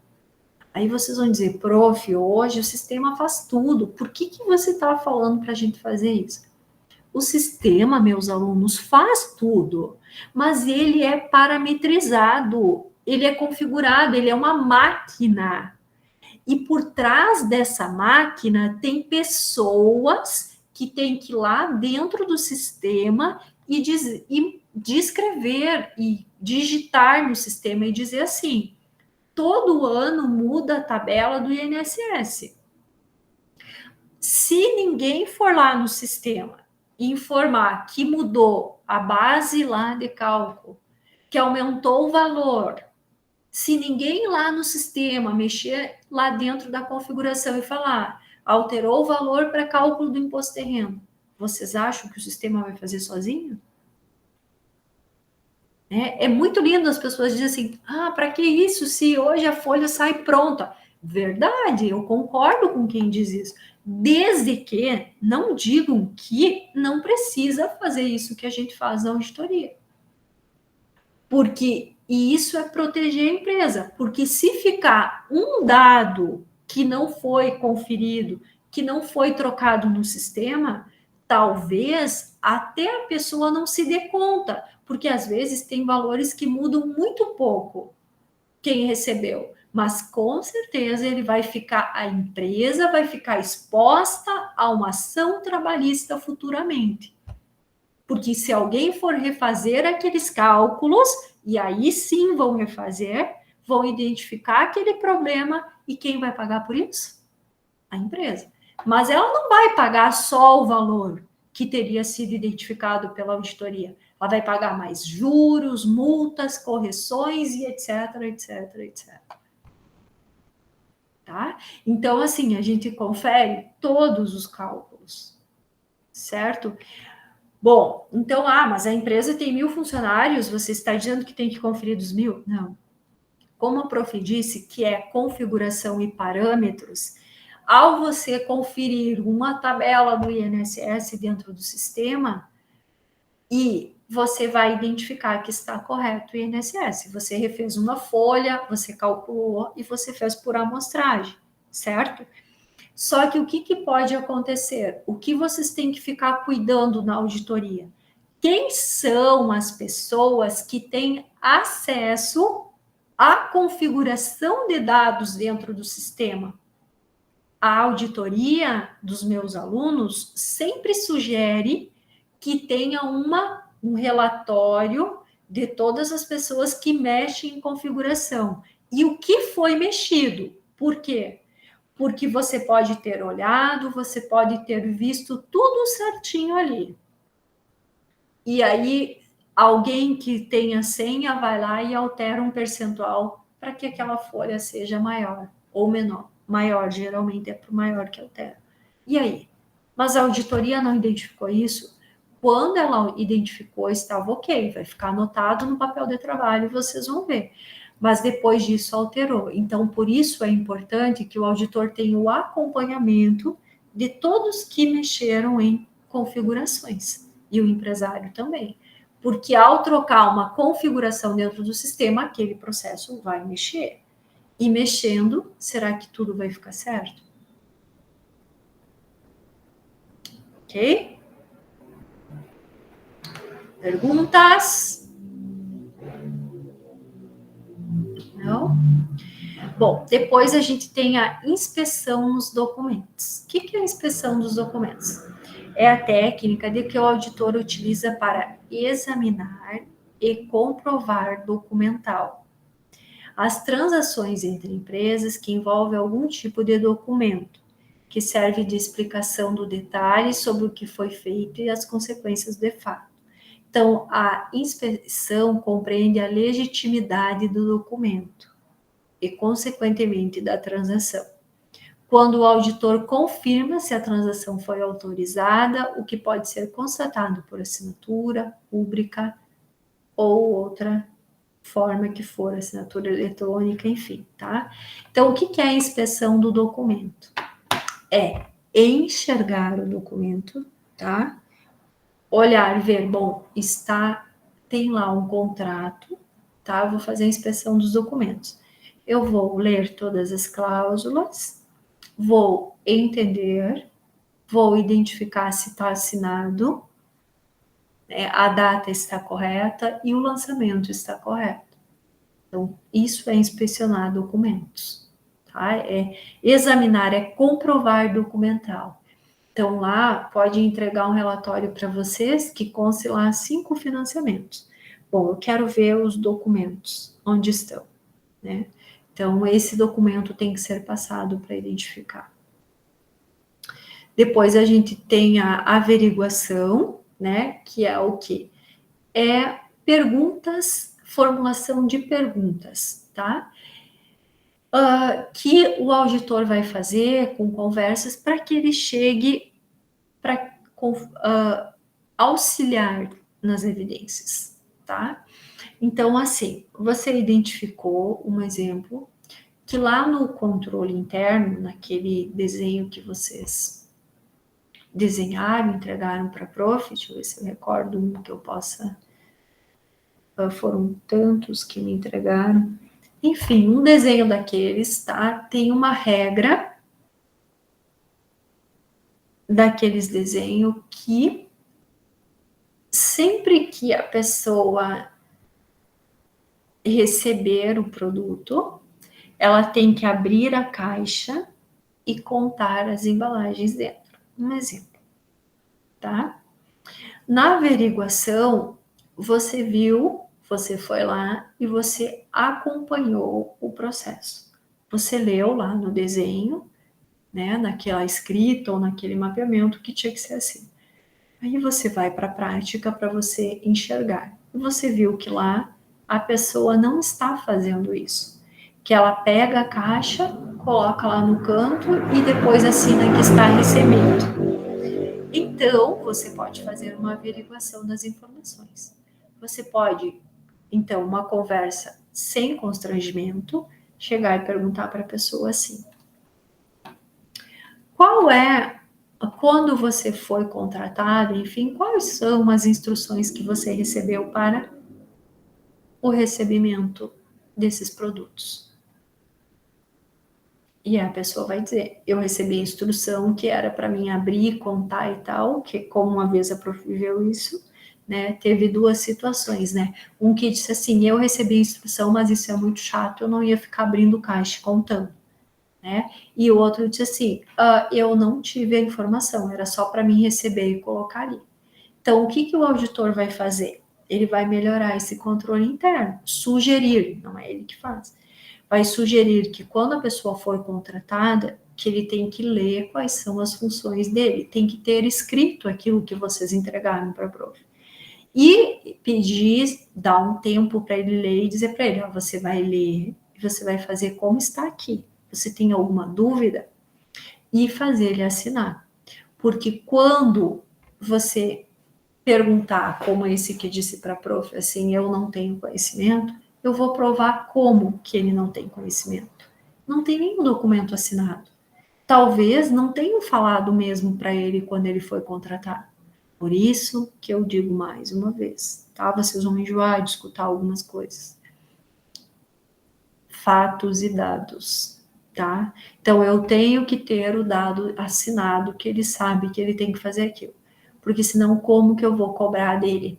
[SPEAKER 1] Aí vocês vão dizer, prof, hoje o sistema faz tudo. Por que você está falando para a gente fazer isso? O sistema, meus alunos, faz tudo, mas ele é parametrizado, ele é configurado, ele é uma máquina. E por trás dessa máquina tem pessoas que têm que ir lá dentro do sistema e descrever e digitar no sistema e dizer assim, todo ano muda a tabela do INSS. Se ninguém for lá no sistema e informar que mudou a base lá de cálculo, que aumentou o valor, se ninguém lá no sistema mexer lá dentro da configuração e falar, alterou o valor para cálculo do imposto de renda, vocês acham que o sistema vai fazer sozinho? É muito lindo as pessoas dizem assim, para que isso se hoje a folha sai pronta? Verdade, eu concordo com quem diz isso. Desde que não digam que não precisa fazer isso que a gente faz na auditoria. E isso é proteger a empresa, porque se ficar um dado que não foi conferido, que não foi trocado no sistema, talvez até a pessoa não se dê conta, porque às vezes tem valores que mudam muito pouco quem recebeu, mas com certeza a empresa vai ficar exposta a uma ação trabalhista futuramente. Porque se alguém for refazer aqueles cálculos, e aí sim vão refazer, vão identificar aquele problema, e quem vai pagar por isso? A empresa. Mas ela não vai pagar só o valor que teria sido identificado pela auditoria. Ela vai pagar mais juros, multas, correções e etc, etc, etc. Tá? Então, assim, a gente confere todos os cálculos, certo? Bom, então, mas a empresa tem 1.000 funcionários, você está dizendo que tem que conferir dos 1.000? Não. Como a prof disse, que é configuração e parâmetros, ao você conferir uma tabela do INSS dentro do sistema, e você vai identificar que está correto o INSS. Você refez uma folha, você calculou e você fez por amostragem, certo? Só que o que pode acontecer? O que vocês têm que ficar cuidando na auditoria? Quem são as pessoas que têm acesso à configuração de dados dentro do sistema? A auditoria dos meus alunos sempre sugere que tenha um relatório de todas as pessoas que mexem em configuração. E o que foi mexido? Por quê? Porque você pode ter olhado, você pode ter visto tudo certinho ali. E aí, alguém que tenha senha vai lá e altera um percentual para que aquela folha seja maior ou menor. Maior, geralmente é para o maior que altera. E aí? Mas a auditoria não identificou isso? Quando ela identificou, estava ok, vai ficar anotado no papel de trabalho, vocês vão ver. Mas depois disso alterou. Então, por isso é importante que o auditor tenha o acompanhamento de todos que mexeram em configurações. E o empresário também. Porque ao trocar uma configuração dentro do sistema, aquele processo vai mexer. E mexendo, será que tudo vai ficar certo? Ok? Perguntas? Não? Bom, depois a gente tem a inspeção nos documentos. O que é a inspeção dos documentos? É a técnica de que o auditor utiliza para examinar e comprovar documental as transações entre empresas que envolvem algum tipo de documento, que serve de explicação do detalhe sobre o que foi feito e as consequências de fato. Então, a inspeção compreende a legitimidade do documento e, consequentemente, da transação. Quando o auditor confirma se a transação foi autorizada, o que pode ser constatado por assinatura, rúbrica ou outra forma que for, assinatura eletrônica, enfim, tá? Então, o que é a inspeção do documento? É enxergar o documento, tá? Olhar, ver, bom, tem lá um contrato, tá? Vou fazer a inspeção dos documentos. Eu vou ler todas as cláusulas, vou entender, vou identificar se está assinado, né, a data está correta e o lançamento está correto. Então, isso é inspecionar documentos, tá? É examinar, é comprovar documental. Então, lá pode entregar um relatório para vocês que conste lá 5 financiamentos. Bom, eu quero ver os documentos, onde estão, né? Então, esse documento tem que ser passado para identificar. Depois a gente tem a averiguação, né? Que é o quê? É perguntas, formulação de perguntas, tá? Que o auditor vai fazer com conversas para que ele chegue para auxiliar nas evidências, tá? Então, assim, você identificou um exemplo que lá no controle interno, naquele desenho que vocês desenharam, entregaram para a prof, deixa eu ver se eu recordo um que eu possa... Foram tantos que me entregaram. Enfim, um desenho daqueles, tá? Tem uma regra daqueles desenhos que sempre que a pessoa receber o produto, ela tem que abrir a caixa e contar as embalagens dentro. Um exemplo, tá? Na averiguação, você viu, você foi lá e você acompanhou o processo. Você leu lá no desenho, né, naquela escrita ou naquele mapeamento que tinha que ser assim. Aí você vai para a prática para você enxergar. E você viu que lá a pessoa não está fazendo isso. Que ela pega a caixa, coloca lá no canto e depois assina que está recebendo. Então, você pode fazer uma averiguação das informações. Você pode, então, uma conversa sem constrangimento, chegar e perguntar para a pessoa assim: qual é, quando você foi contratado, enfim, quais são as instruções que você recebeu para o recebimento desses produtos? E a pessoa vai dizer, eu recebi a instrução que era para mim abrir, contar e tal, que como uma vez a prof viu isso, né, teve duas situações, né, um que disse assim, eu recebi a instrução, mas isso é muito chato, eu não ia ficar abrindo caixa e contando, né, e o outro disse assim, eu não tive a informação, era só para mim receber e colocar ali. Então, o que o auditor vai fazer? Ele vai melhorar esse controle interno, sugerir, não é ele que faz, vai sugerir que quando a pessoa for contratada, que ele tem que ler quais são as funções dele, tem que ter escrito aquilo que vocês entregaram para a prof. E pedir, dar um tempo para ele ler e dizer para ele, ó, você vai ler e você vai fazer como está aqui. Você tem alguma dúvida? E fazer ele assinar. Porque quando você perguntar, como esse que disse para a prof, assim, eu não tenho conhecimento, eu vou provar como que ele não tem conhecimento. Não tem nenhum documento assinado. Talvez não tenham falado mesmo para ele quando ele foi contratado. Por isso que eu digo mais uma vez, tá? Vocês vão enjoar de escutar algumas coisas. Fatos e dados, tá? Então eu tenho que ter o dado assinado que ele sabe que ele tem que fazer aquilo. Porque senão como que eu vou cobrar dele?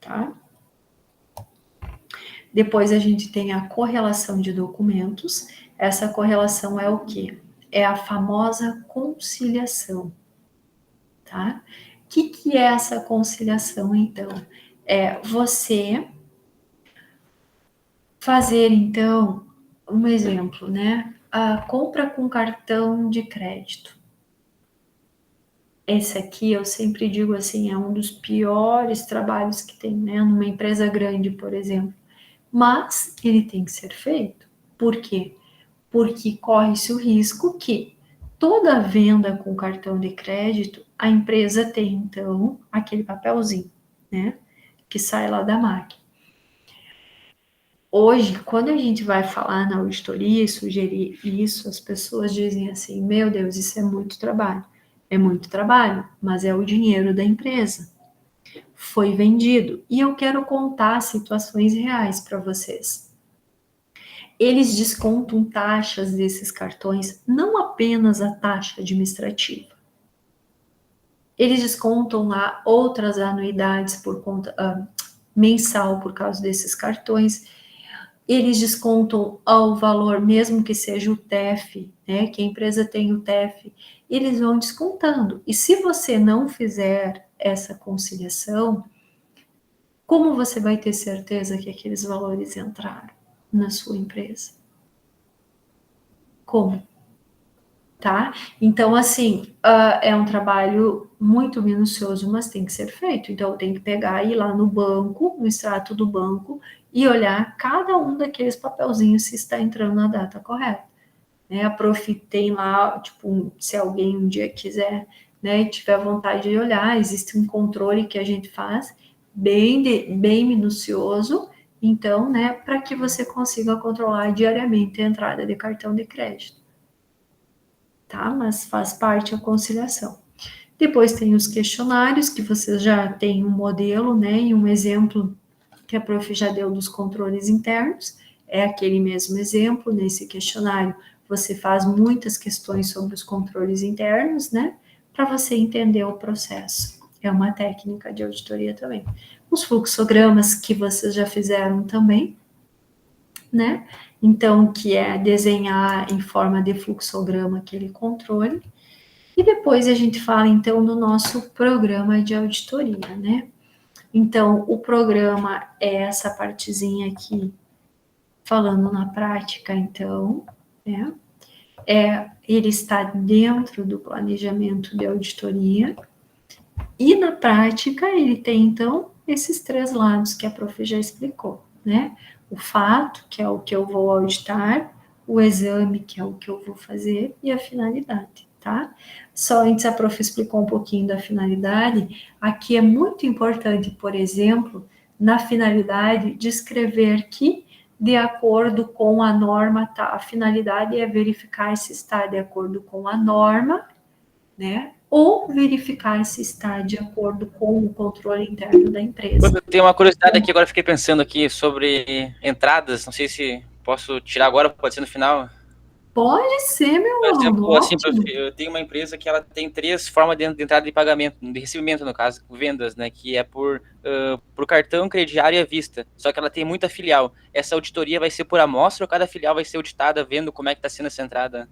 [SPEAKER 1] Tá? Depois a gente tem a correlação de documentos. Essa correlação é o quê? É a famosa conciliação, tá? O que é essa conciliação, então? É você fazer, então, um exemplo, né? A compra com cartão de crédito. Esse aqui, eu sempre digo assim, é um dos piores trabalhos que tem, né? Numa empresa grande, por exemplo. Mas ele tem que ser feito. Por quê? Porque corre-se o risco que toda venda com cartão de crédito, a empresa tem, então, aquele papelzinho, né? Que sai lá da máquina. Hoje, quando a gente vai falar na auditoria e sugerir isso, as pessoas dizem assim, meu Deus, isso é muito trabalho. É muito trabalho, mas é o dinheiro da empresa. Foi vendido. E eu quero contar situações reais para vocês. Eles descontam taxas desses cartões, não apenas a taxa administrativa. Eles descontam lá outras anuidades por conta mensal por causa desses cartões. Eles descontam ao valor, mesmo que seja o TEF, né? Que a empresa tem o TEF, eles vão descontando. E se você não fizer essa conciliação, como você vai ter certeza que aqueles valores entraram na sua empresa? Como? Tá? Então, assim, é um trabalho muito minucioso, mas tem que ser feito. Então, eu tenho que pegar e ir lá no banco, no extrato do banco, e olhar cada um daqueles papelzinhos se está entrando na data correta. Né? A prof tem lá, tipo, se alguém um dia quiser, né, e tiver vontade de olhar, existe um controle que a gente faz, bem minucioso, então, né, para que você consiga controlar diariamente a entrada de cartão de crédito. Tá? Mas faz parte a conciliação. Depois tem os questionários, que vocês já têm um modelo, né, e um exemplo que a prof já deu dos controles internos, é aquele mesmo exemplo, nesse questionário você faz muitas questões sobre os controles internos, né, para você entender o processo. É uma técnica de auditoria também. Os fluxogramas que vocês já fizeram também, né, então, que é desenhar em forma de fluxograma aquele controle. E depois a gente fala, então, do nosso programa de auditoria, né? Então, o programa é essa partezinha aqui, falando na prática, então, né? Ele está dentro do planejamento de auditoria. E na prática, ele tem, então, esses três lados que a prof já explicou, né? O fato, que é o que eu vou auditar, o exame, que é o que eu vou fazer, e a finalidade, tá? Só antes a prof explicou um pouquinho da finalidade, aqui é muito importante, por exemplo, na finalidade, descrever que de acordo com a norma, tá? A finalidade é verificar se está de acordo com a norma, né? Ou verificar se está de acordo com o controle interno da empresa.
[SPEAKER 3] Eu tenho uma curiosidade aqui, agora fiquei pensando aqui sobre entradas, não sei se posso tirar agora, pode ser no final.
[SPEAKER 1] Pode ser, meu
[SPEAKER 3] Por
[SPEAKER 1] aluno,
[SPEAKER 3] exemplo, assim,
[SPEAKER 1] ótimo.
[SPEAKER 3] eu tenho uma empresa que ela tem 3 formas de entrada de pagamento, de recebimento, no caso, vendas, né? Que é por cartão, crediário e à vista. Só que ela tem muita filial. Essa auditoria vai ser por amostra ou cada filial vai ser auditada vendo como é que está sendo essa entrada?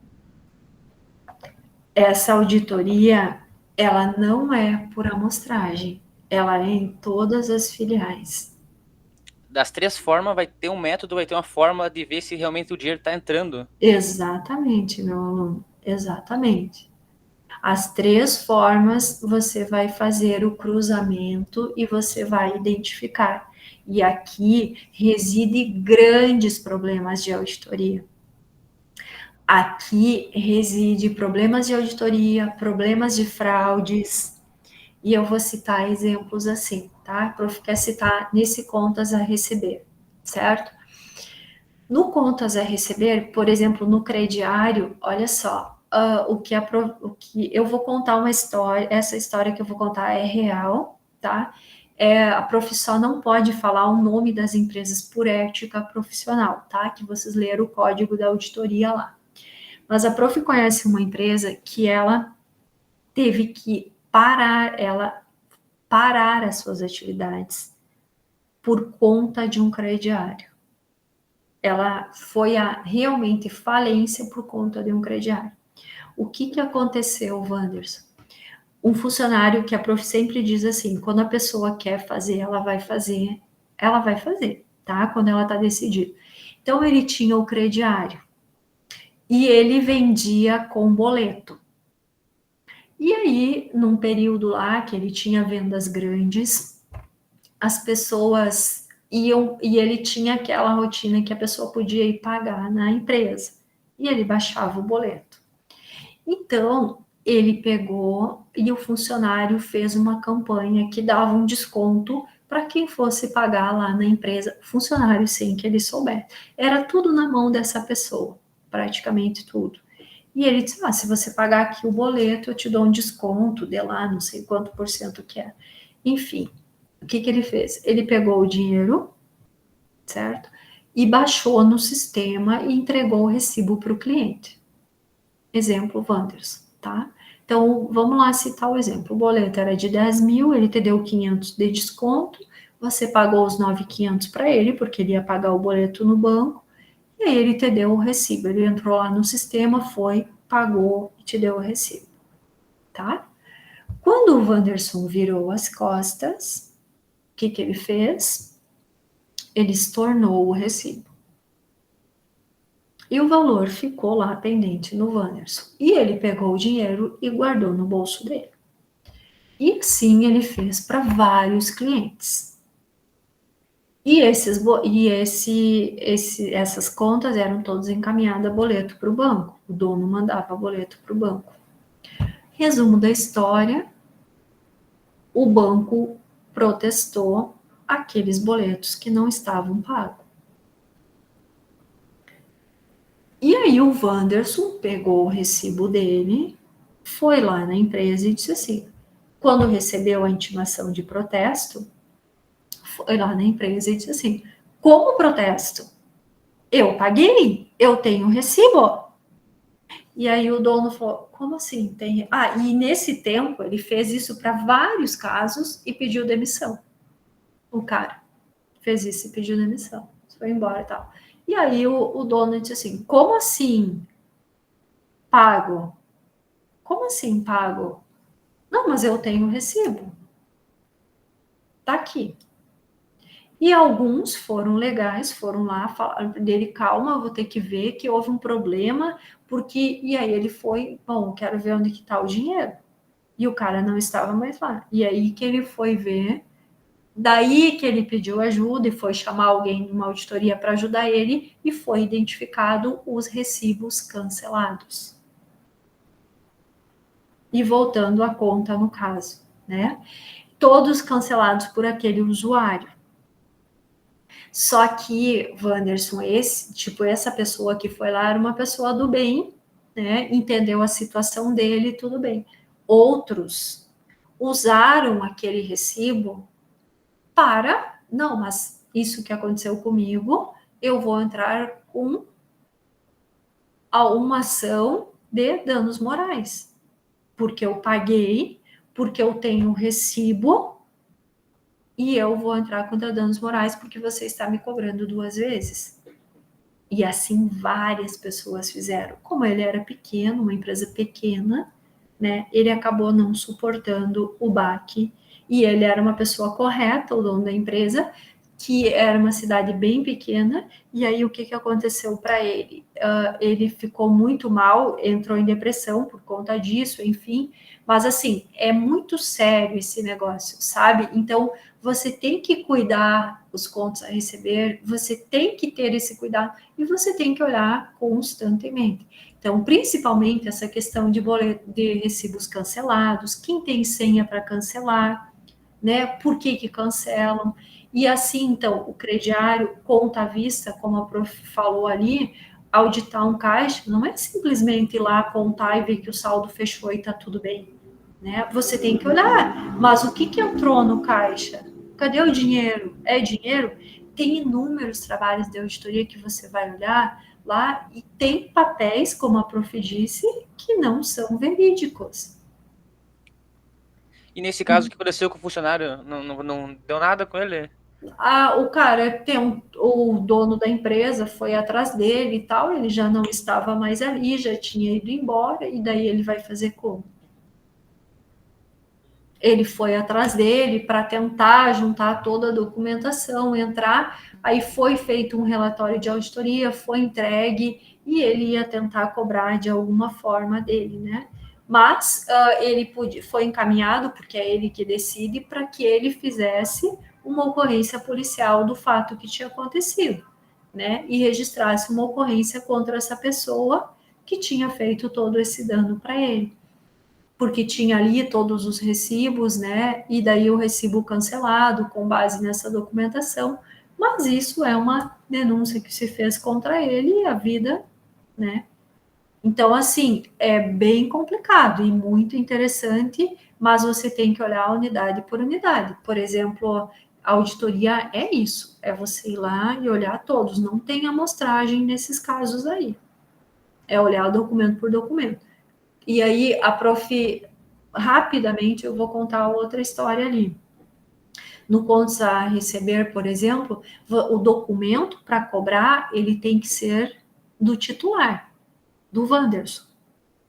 [SPEAKER 1] Essa auditoria, ela não é por amostragem, ela é em todas as filiais.
[SPEAKER 3] Das 3 formas, vai ter um método, vai ter uma forma de ver se realmente o dinheiro está entrando.
[SPEAKER 1] Exatamente, meu aluno, exatamente. As 3 formas você vai fazer o cruzamento e você vai identificar. E aqui reside grandes problemas de auditoria. Aqui reside problemas de auditoria, problemas de fraudes, e eu vou citar exemplos assim, tá? O prof quer citar nesse contas a receber, certo? No contas a receber, por exemplo, no crediário, olha só, o que eu vou contar uma história, essa história que eu vou contar é real, tá? A prof só não pode falar o nome das empresas por ética profissional, tá? Que vocês leram o código da auditoria lá. Mas a prof conhece uma empresa que ela teve que parar as suas atividades por conta de um crediário. Ela foi realmente falência por conta de um crediário. O que aconteceu, Wanderson? Um funcionário que a prof sempre diz assim, quando a pessoa quer fazer, ela vai fazer, tá? Quando ela está decidida. Então, ele tinha o crediário e ele vendia com boleto. E aí, num período lá que ele tinha vendas grandes, as pessoas iam, e ele tinha aquela rotina que a pessoa podia ir pagar na empresa, e ele baixava o boleto. Então, ele pegou e o funcionário fez uma campanha que dava um desconto para quem fosse pagar lá na empresa, funcionário sem que ele soubesse. Era tudo na mão dessa pessoa, praticamente tudo. E ele disse, se você pagar aqui o boleto, eu te dou um desconto de lá, não sei quanto por cento que é. Enfim, o que ele fez? Ele pegou o dinheiro, certo? E baixou no sistema e entregou o recibo para o cliente. Exemplo, Wanderson, tá? Então, vamos lá citar o exemplo. O boleto era de 10 mil, ele te deu 500 de desconto, você pagou os 9.500 para ele, porque ele ia pagar o boleto no banco, e aí ele te deu o recibo. Ele entrou lá no sistema, foi, pagou e te deu o recibo, tá? Quando o Wanderson virou as costas, o que ele fez? Ele estornou o recibo. E o valor ficou lá pendente no Wanderson. E ele pegou o dinheiro e guardou no bolso dele. E assim ele fez para vários clientes. E essas contas eram todas encaminhadas a boleto para o banco. O dono mandava boleto para o banco. Resumo da história: o banco protestou aqueles boletos que não estavam pagos. E aí o Wanderson pegou o recibo dele, foi lá na empresa e disse assim, quando recebeu a intimação de protesto, foi lá na empresa e disse assim, como protesto? Eu paguei, eu tenho o recibo. E aí o dono falou, como assim? E nesse tempo ele fez isso para vários casos e pediu demissão. O cara fez isso e pediu demissão. Foi embora e tal. E aí o dono disse assim, como assim pago? Como assim pago? Não, mas eu tenho o recibo. Tá aqui. E alguns foram legais, foram lá, falaram dele, calma, vou ter que ver que houve um problema, porque, e aí ele foi, bom, quero ver onde que tá o dinheiro. E o cara não estava mais lá. E aí que ele foi ver, daí que ele pediu ajuda e foi chamar alguém de uma auditoria para ajudar ele, e foi identificado os recibos cancelados. E voltando à conta no caso, né? Todos cancelados por aquele usuário. Só que, Wanderson, essa pessoa que foi lá era uma pessoa do bem, né? Entendeu a situação dele, tudo bem. Outros usaram aquele recibo para, não, mas isso que aconteceu comigo, eu vou entrar com uma ação de danos morais, porque eu paguei, porque eu tenho um recibo e eu vou entrar contra danos morais porque você está me cobrando 2 vezes. E assim várias pessoas fizeram. Como ele era pequeno, uma empresa pequena, né, ele acabou não suportando o baque, e ele era uma pessoa correta, o dono da empresa, que era uma cidade bem pequena, e aí o que aconteceu para ele? Ele ficou muito mal, entrou em depressão por conta disso, enfim, mas assim, é muito sério esse negócio, sabe? Então, você tem que cuidar os contos a receber, você tem que ter esse cuidado, e você tem que olhar constantemente. Então, principalmente essa questão de recibos cancelados, quem tem senha para cancelar, né? Por que cancelam? E assim, então, o crediário, conta à vista, como a prof falou ali, auditar um caixa não é simplesmente ir lá contar e ver que o saldo fechou e está tudo bem, né? Você tem que olhar, mas o que entrou no caixa? Cadê o dinheiro? É dinheiro? Tem inúmeros trabalhos de auditoria que você vai olhar lá e tem papéis, como a prof disse, que não são verídicos.
[SPEAKER 3] E nesse caso, o que aconteceu com o funcionário? Não deu nada com ele?
[SPEAKER 1] O cara o dono da empresa foi atrás dele e tal, ele já não estava mais ali, já tinha ido embora, e daí ele vai fazer como? Ele foi atrás dele para tentar juntar toda a documentação, entrar, aí foi feito um relatório de auditoria, foi entregue, e ele ia tentar cobrar de alguma forma dele, né? Mas ele foi encaminhado, porque é ele que decide, para que ele fizesse uma ocorrência policial do fato que tinha acontecido, né? E registrasse uma ocorrência contra essa pessoa que tinha feito todo esse dano para ele, porque tinha ali todos os recibos, né? E daí o recibo cancelado com base nessa documentação. Mas isso é uma denúncia que se fez contra ele e a vida, né? Então, assim, é bem complicado e muito interessante, mas você tem que olhar unidade por unidade. Por exemplo, a auditoria é isso, é você ir lá e olhar todos, não tem amostragem nesses casos aí. É olhar documento por documento. E aí, a prof, rapidamente, eu vou contar outra história ali. No contas a receber, por exemplo, o documento para cobrar, ele tem que ser do titular, do Wanderson,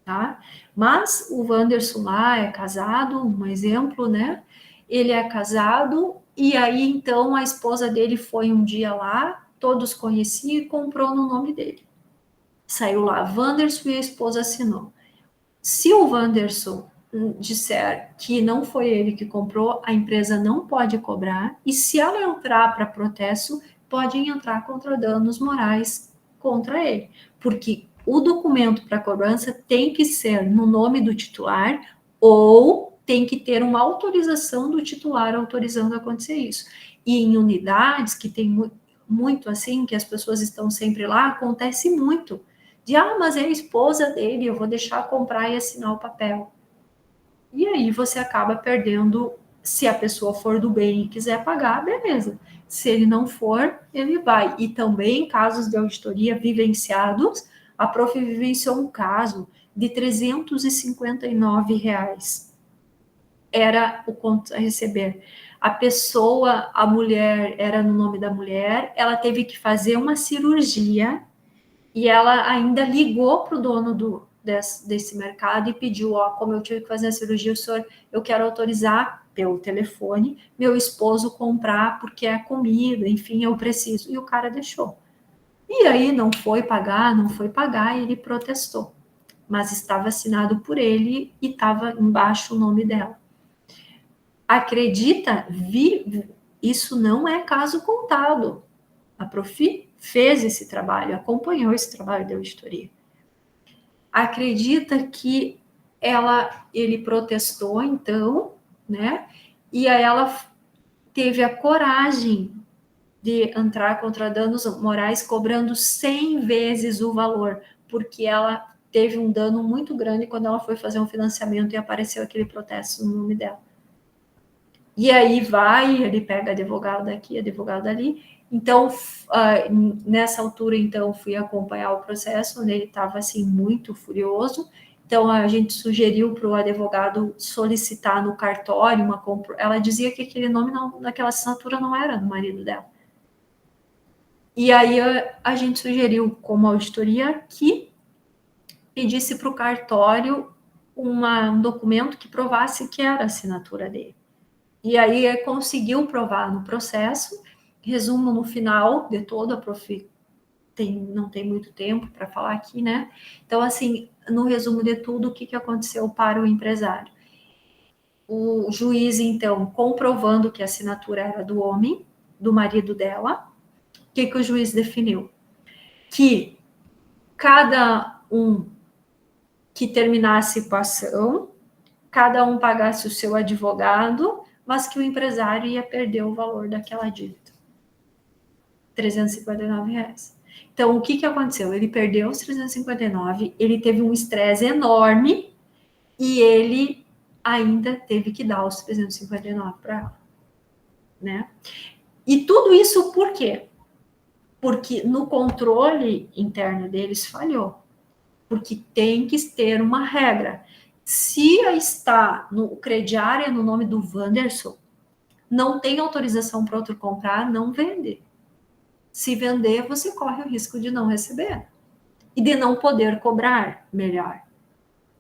[SPEAKER 1] tá? Mas o Wanderson lá é casado, um exemplo, né? Ele é casado, e aí, então, a esposa dele foi um dia lá, todos conheciam e comprou no nome dele. Saiu lá, Wanderson, e a esposa assinou. Se o Wanderson disser que não foi ele que comprou, a empresa não pode cobrar, e se ela entrar para protesto, podem entrar contra danos morais contra ele, porque o documento para cobrança tem que ser no nome do titular ou tem que ter uma autorização do titular autorizando acontecer isso. E em unidades que tem muito assim, que as pessoas estão sempre lá, acontece muito mas é a esposa dele, eu vou deixar comprar e assinar o papel. E aí você acaba perdendo, se a pessoa for do bem e quiser pagar, beleza. Se ele não for, ele vai. E também, casos de auditoria vivenciados, a prof vivenciou um caso de R$359. Era o conto a receber. A pessoa, a mulher, era no nome da mulher, ela teve que fazer uma cirurgia. E ela ainda ligou para o dono desse mercado e pediu, como eu tive que fazer a cirurgia, eu quero autorizar pelo telefone meu esposo comprar porque é comida, enfim, eu preciso. E o cara deixou. E aí não foi pagar, e ele protestou. Mas estava assinado por ele e estava embaixo o nome dela. Acredita? Isso não é caso contado. A Profi fez esse trabalho, acompanhou esse trabalho de auditoria. Acredita que ele protestou, então, né? E aí ela teve a coragem de entrar contra danos morais cobrando 100 vezes o valor, porque ela teve um dano muito grande quando ela foi fazer um financiamento e apareceu aquele protesto no nome dela. E aí ele pega advogado aqui, advogado ali. Então, nessa altura, então, fui acompanhar o processo, onde ele estava, assim, muito furioso. Então, a gente sugeriu para o advogado solicitar no cartório uma compra. Ela dizia que aquele nome, naquela assinatura, não era do marido dela. E aí, a gente sugeriu, como auditoria, que pedisse para o cartório um documento que provasse que era a assinatura dele. E aí conseguiu provar no processo. Resumo no final de todo, a prof não tem muito tempo para falar aqui, né? Então, assim, no resumo de tudo, o que aconteceu para o empresário? O juiz, então, comprovando que a assinatura era do homem, do marido dela, o que o juiz definiu? Que cada um que terminasse com a ação, cada um pagasse o seu advogado, mas que o empresário ia perder o valor daquela dívida. R$359. Então, o que aconteceu? Ele perdeu os 359, ele teve um estresse enorme e ele ainda teve que dar os 359 para ela, né? E tudo isso por quê? Porque no controle interno deles falhou. Porque tem que ter uma regra. Se está no crediário no nome do Wanderson, não tem autorização para outro comprar, não vende. Se vender, você corre o risco de não receber. E de não poder cobrar, melhor.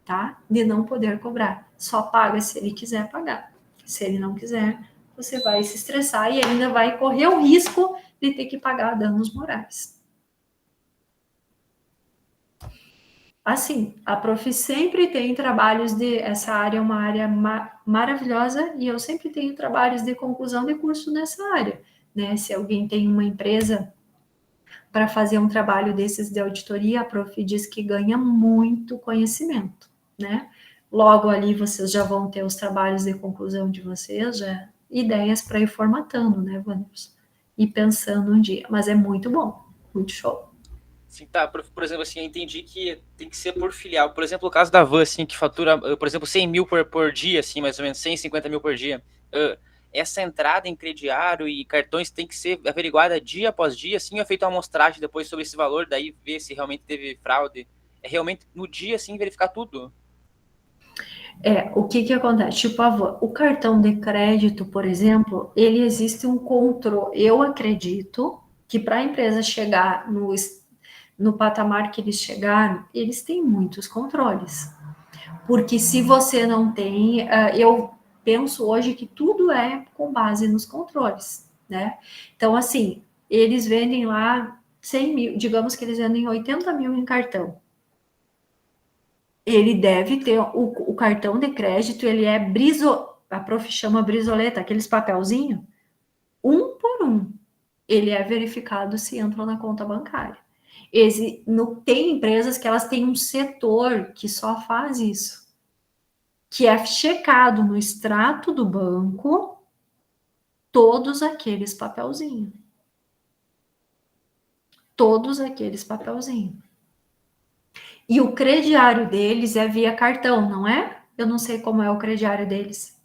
[SPEAKER 1] Tá? De não poder cobrar. Só paga se ele quiser pagar. Se ele não quiser, você vai se estressar e ainda vai correr o risco de ter que pagar danos morais. Assim, a prof sempre tem trabalhos essa área é uma área maravilhosa e eu sempre tenho trabalhos de conclusão de curso nessa área, né? Se alguém tem uma empresa para fazer um trabalho desses de auditoria, a prof diz que ganha muito conhecimento, né? Logo ali vocês já vão ter os trabalhos de conclusão de vocês, já ideias para ir formatando, né, Wanderson? E pensando um dia, mas é muito bom, muito show.
[SPEAKER 3] Sim, tá. Por exemplo, assim, eu entendi que tem que ser por filial. Por exemplo, o caso da Van, assim, que fatura, por exemplo, 100 mil por dia, assim, mais ou menos, 150 mil por dia. Essa entrada em crediário e cartões tem que ser averiguada dia após dia, assim, ou é feita uma amostragem depois sobre esse valor, daí ver se realmente teve fraude. É realmente no dia, assim, verificar tudo?
[SPEAKER 1] O que acontece? Tipo, o cartão de crédito, por exemplo, ele existe um controle. Eu acredito que para a empresa chegar no patamar que eles chegaram, eles têm muitos controles. Porque se você não tem, eu penso hoje que tudo é com base nos controles, né? Então, assim, eles vendem lá 100 mil, digamos que eles vendem 80 mil em cartão. Ele deve ter o cartão de crédito, ele é a prof chama brisoleta, aqueles papelzinhos, um por um. Ele é verificado se entra na conta bancária. Tem empresas que elas têm um setor que só faz isso, que é checado no extrato do banco todos aqueles papelzinhos. Todos aqueles papelzinhos. E o crediário deles é via cartão, não é? Eu não sei como é o crediário deles.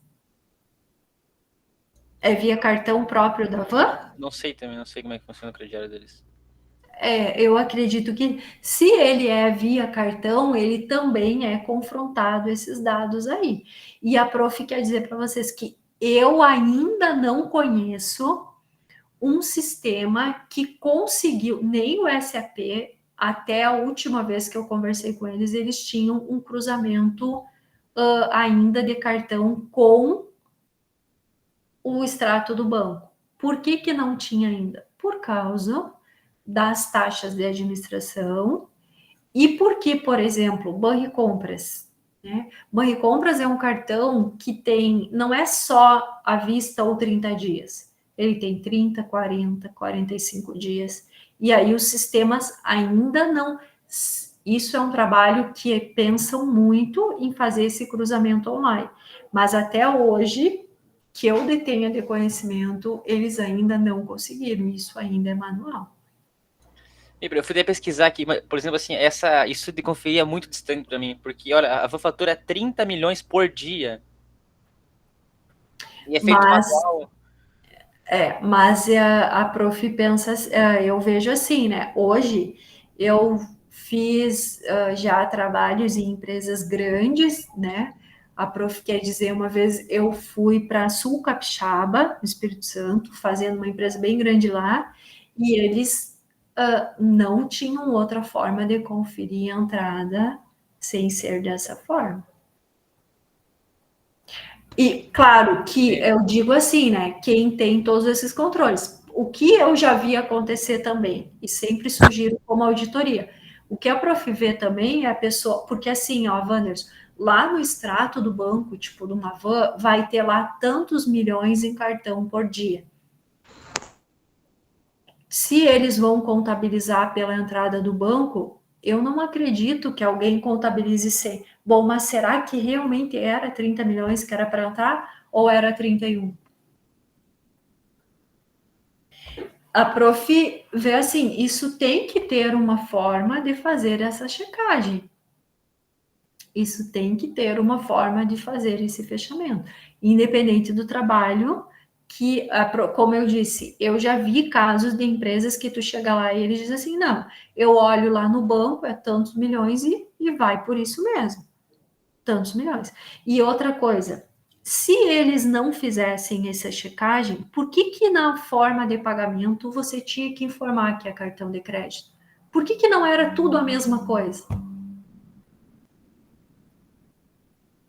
[SPEAKER 1] É via cartão próprio da Van?
[SPEAKER 3] Não sei também, não sei como é que funciona o crediário deles.
[SPEAKER 1] Eu acredito que se ele é via cartão, ele também é confrontado esses dados aí. E a prof quer dizer para vocês que eu ainda não conheço um sistema que conseguiu, nem o SAP, até a última vez que eu conversei com eles, eles tinham um cruzamento ainda de cartão com o extrato do banco. Por que não tinha ainda? Por causa das taxas de administração e porque, por exemplo, Banricompras, né? Banricompras é um cartão que tem, não é só à vista ou 30 dias, ele tem 30, 40, 45 dias, e aí os sistemas ainda não, isso é um trabalho que pensam muito em fazer esse cruzamento online, mas até hoje que eu detenha de conhecimento, eles ainda não conseguiram, isso ainda é manual.
[SPEAKER 3] Eu fui pesquisar aqui, por exemplo, assim, isso de conferir é muito distante para mim, porque, olha, a Van fatura 30 milhões por dia. E é feito
[SPEAKER 1] Mas,
[SPEAKER 3] manual.
[SPEAKER 1] mas a prof pensa, eu vejo assim, né? Hoje eu fiz já trabalhos em empresas grandes, né? A prof quer dizer, uma vez eu fui para Sul Capixaba, no Espírito Santo, fazendo uma empresa bem grande lá, e eles não tinham outra forma de conferir a entrada sem ser dessa forma. E claro que eu digo assim, né? Quem tem todos esses controles. O que eu já vi acontecer também, e sempre sugiro como auditoria. O que a prof vê também é a pessoa, porque assim, ó, Wanders, lá no extrato do banco, tipo de uma van, vai ter lá tantos milhões em cartão por dia. Se eles vão contabilizar pela entrada do banco, eu não acredito que alguém contabilize 100. Bom, mas será que realmente era 30 milhões que era para entrar ou era 31? A prof vê assim, isso tem que ter uma forma de fazer essa checagem. Isso tem que ter uma forma de fazer esse fechamento, independente do trabalho que, como eu disse, eu já vi casos de empresas que tu chega lá e eles dizem assim, não, eu olho lá no banco, é tantos milhões e vai por isso mesmo, tantos milhões. E outra coisa, se eles não fizessem essa checagem, por que na forma de pagamento você tinha que informar que é cartão de crédito? Por que não era tudo a mesma coisa?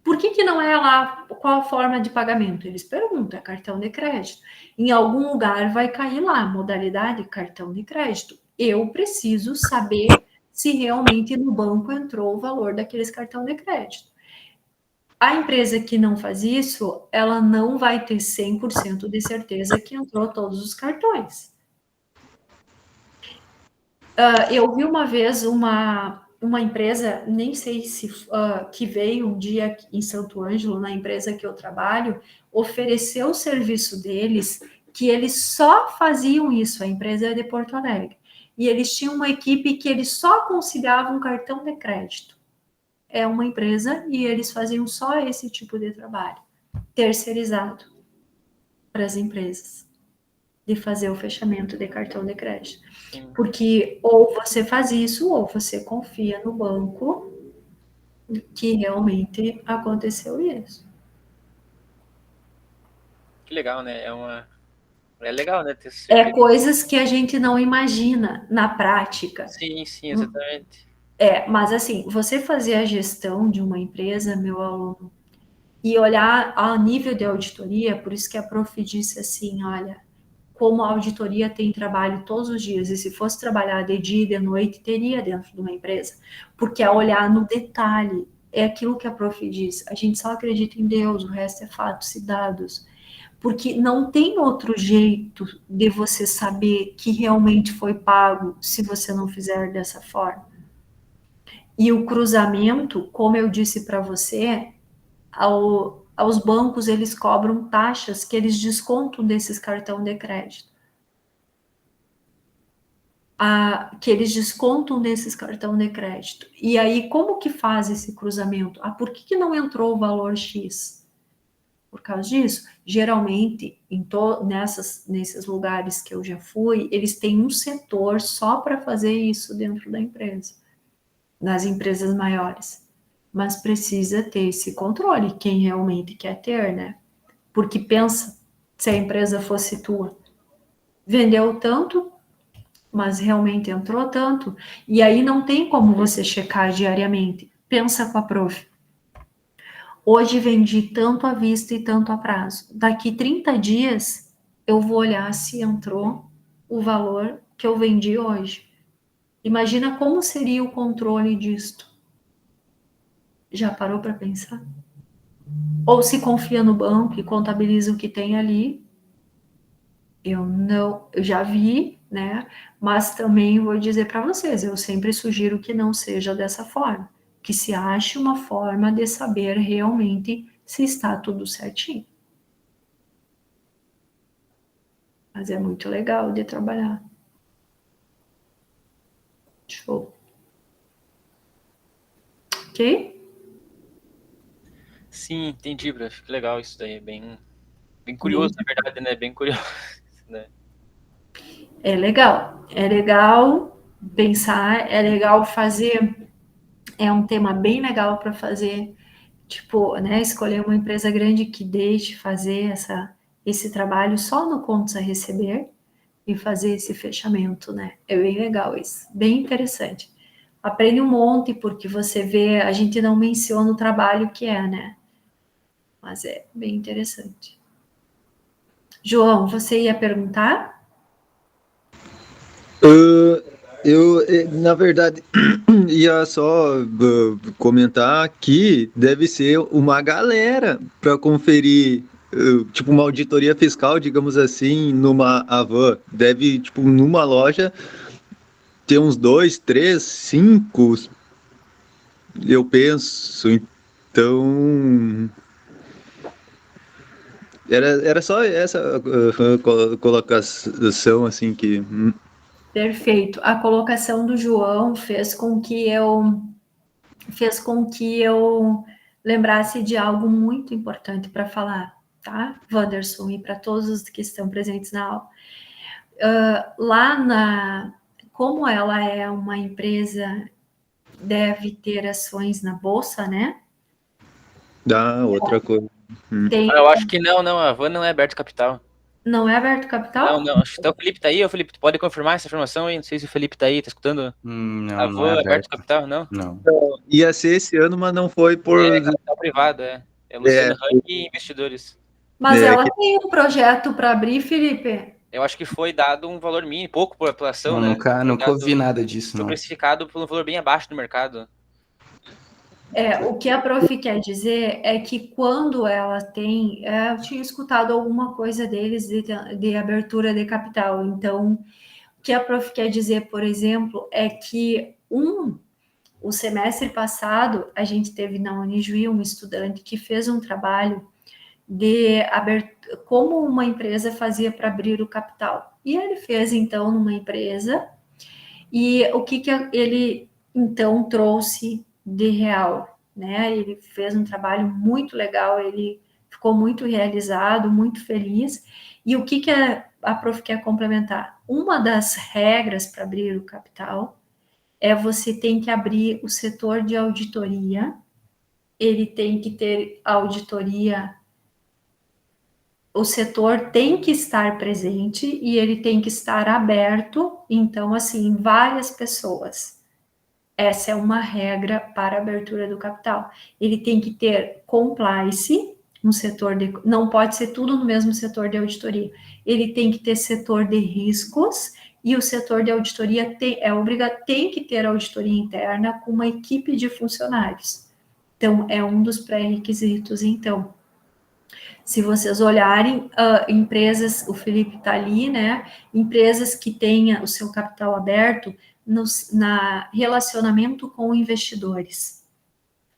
[SPEAKER 1] Por que não é lá qual a forma de pagamento? Eles perguntam, é cartão de crédito. Em algum lugar vai cair lá, modalidade cartão de crédito. Eu preciso saber se realmente no banco entrou o valor daqueles cartão de crédito. A empresa que não faz isso, ela não vai ter 100% de certeza que entrou todos os cartões. Eu vi uma vez uma empresa, nem sei se que veio um dia em Santo Ângelo, na empresa que eu trabalho, ofereceu o serviço deles, que eles só faziam isso, a empresa é de Porto Alegre. E eles tinham uma equipe que eles só conciliavam cartão de crédito. É uma empresa e eles faziam só esse tipo de trabalho, terceirizado para as empresas, de fazer o fechamento de cartão de crédito.
[SPEAKER 3] Sim.
[SPEAKER 1] Porque ou você faz isso, ou você confia no banco que realmente aconteceu isso.
[SPEAKER 3] Que legal, né? É legal, né? Ter esse
[SPEAKER 1] É
[SPEAKER 3] serviço.
[SPEAKER 1] coisas que a gente não imagina na prática.
[SPEAKER 3] Sim, exatamente.
[SPEAKER 1] Mas assim, você fazer a gestão de uma empresa, meu aluno, e olhar a nível de auditoria, por isso que a prof disse assim, olha, como a auditoria tem trabalho todos os dias, e se fosse trabalhar de dia e de noite, teria dentro de uma empresa, porque é olhar no detalhe, é aquilo que a prof diz, a gente só acredita em Deus, o resto é fatos e dados, porque não tem outro jeito de você saber que realmente foi pago se você não fizer dessa forma. E o cruzamento, como eu disse para você, aos bancos eles cobram taxas que eles descontam desses cartão de crédito. Que eles descontam desses cartão de crédito. E aí, como que faz esse cruzamento? Por que não entrou o valor X? Por causa disso, geralmente, nesses lugares que eu já fui, eles têm um setor só para fazer isso dentro da empresa, nas empresas maiores. Mas precisa ter esse controle, quem realmente quer ter, né? Porque pensa, se a empresa fosse tua, vendeu tanto, mas realmente entrou tanto, e aí não tem como você checar diariamente. Pensa com a prof. Hoje vendi tanto à vista e tanto a prazo. Daqui 30 dias eu vou olhar se entrou o valor que eu vendi hoje. Imagina como seria o controle disto. Já parou para pensar? Ou se confia no banco e contabiliza o que tem ali. Eu já vi, né? Mas também vou dizer para vocês, eu sempre sugiro que não seja dessa forma, que se ache uma forma de saber realmente se está tudo certinho. Mas é muito legal de trabalhar. Show. Ok?
[SPEAKER 3] Sim, entendi, prof. Que legal isso daí. Bem curioso, na verdade, né? Bem curioso, né?
[SPEAKER 1] É legal pensar, é legal fazer, é um tema bem legal para fazer, tipo, né, escolher uma empresa grande que deixe fazer esse trabalho só no contas a receber e fazer esse fechamento, né? É bem legal isso, bem interessante. Aprende um monte, porque você vê, a gente não menciona o trabalho que é, né? Mas é bem interessante. João, você ia perguntar?
[SPEAKER 2] Na verdade, ia só comentar que deve ser uma galera para conferir, tipo, uma auditoria fiscal, digamos assim, numa Avan. Deve, tipo, numa loja ter uns dois, três, cinco, eu penso. Então, era só essa colocação, assim, que.
[SPEAKER 1] Perfeito. A colocação do João fez com que eu lembrasse de algo muito importante para falar, tá, Wanderson, e para todos os que estão presentes na aula. Como ela é uma empresa, deve ter ações na bolsa, né?
[SPEAKER 2] Dá outra coisa.
[SPEAKER 1] Tem,
[SPEAKER 3] Eu acho que não, a Van não é aberto capital.
[SPEAKER 1] não é aberto capital?
[SPEAKER 3] Não, acho que até o Felipe tá aí. Ô, Felipe, tu pode confirmar essa informação aí? Não sei se o Felipe tá aí, tá escutando. A
[SPEAKER 4] Não, não é
[SPEAKER 3] Van é aberto
[SPEAKER 4] aberto.
[SPEAKER 3] capital, não?
[SPEAKER 4] Não.
[SPEAKER 2] Ia ser esse ano, mas não foi por.
[SPEAKER 3] É capital privado, é. É Luciano Hang e investidores.
[SPEAKER 1] Mas
[SPEAKER 2] É,
[SPEAKER 1] ela tem um projeto para abrir, Felipe?
[SPEAKER 3] Eu acho que foi dado um valor mínimo, pouco por ação,
[SPEAKER 4] Não,
[SPEAKER 3] né?
[SPEAKER 4] nunca ouvi nada disso,
[SPEAKER 3] Foi
[SPEAKER 4] não.
[SPEAKER 3] precificado por um valor bem abaixo do mercado.
[SPEAKER 1] O que a prof quer dizer é que quando ela tem, eu tinha escutado alguma coisa deles de abertura de capital. Então, o que a prof quer dizer, por exemplo, é que o semestre passado a gente teve na Unijuí um estudante que fez um trabalho de como uma empresa fazia para abrir o capital. E ele fez então numa empresa, e o que ele então trouxe de real, né? Ele fez um trabalho muito legal, ele ficou muito realizado, muito feliz. E o que a prof quer complementar? Uma das regras para abrir o capital é você tem que abrir o setor de auditoria, ele tem que ter auditoria, o setor tem que estar presente e ele tem que estar aberto, então, assim, várias pessoas. Essa é uma regra para a abertura do capital. Ele tem que ter compliance no setor de. Não pode ser tudo no mesmo setor de auditoria. Ele tem que ter setor de riscos e o setor de auditoria tem que ter auditoria interna com uma equipe de funcionários. Então, é um dos pré-requisitos, então. Se vocês olharem, empresas, o Felipe está ali, né? Empresas que tenham o seu capital aberto na relacionamento com investidores,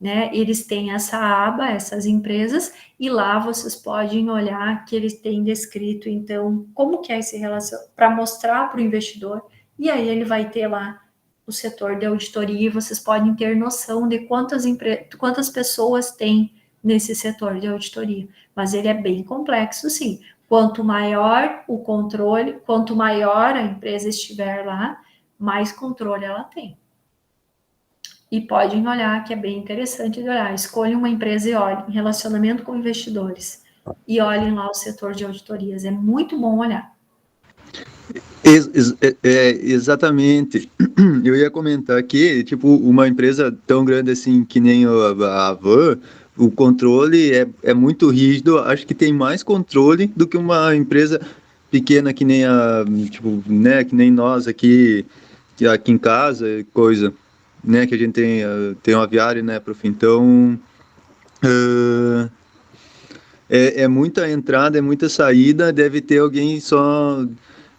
[SPEAKER 1] né? Eles têm essa aba, essas empresas, e lá vocês podem olhar que eles têm descrito, então, como que é esse relacionamento, para mostrar para o investidor, e aí ele vai ter lá o setor de auditoria, e vocês podem ter noção de quantas pessoas tem nesse setor de auditoria. Mas ele é bem complexo, sim. Quanto maior o controle, quanto maior a empresa estiver lá, mais controle ela tem. E podem olhar, que é bem interessante de olhar. Escolhem uma empresa e olhem relacionamento com investidores. E olhem lá o setor de auditorias. É muito bom olhar.
[SPEAKER 2] Exatamente. Eu ia comentar que, tipo, uma empresa tão grande assim que nem a Van, o controle é muito rígido. Acho que tem mais controle do que uma empresa pequena que nem tipo, né, que nem nós aqui em casa, coisa, né, que a gente tem um aviário, né, prof. Então, uh, é muita entrada, é muita saída, deve ter alguém só.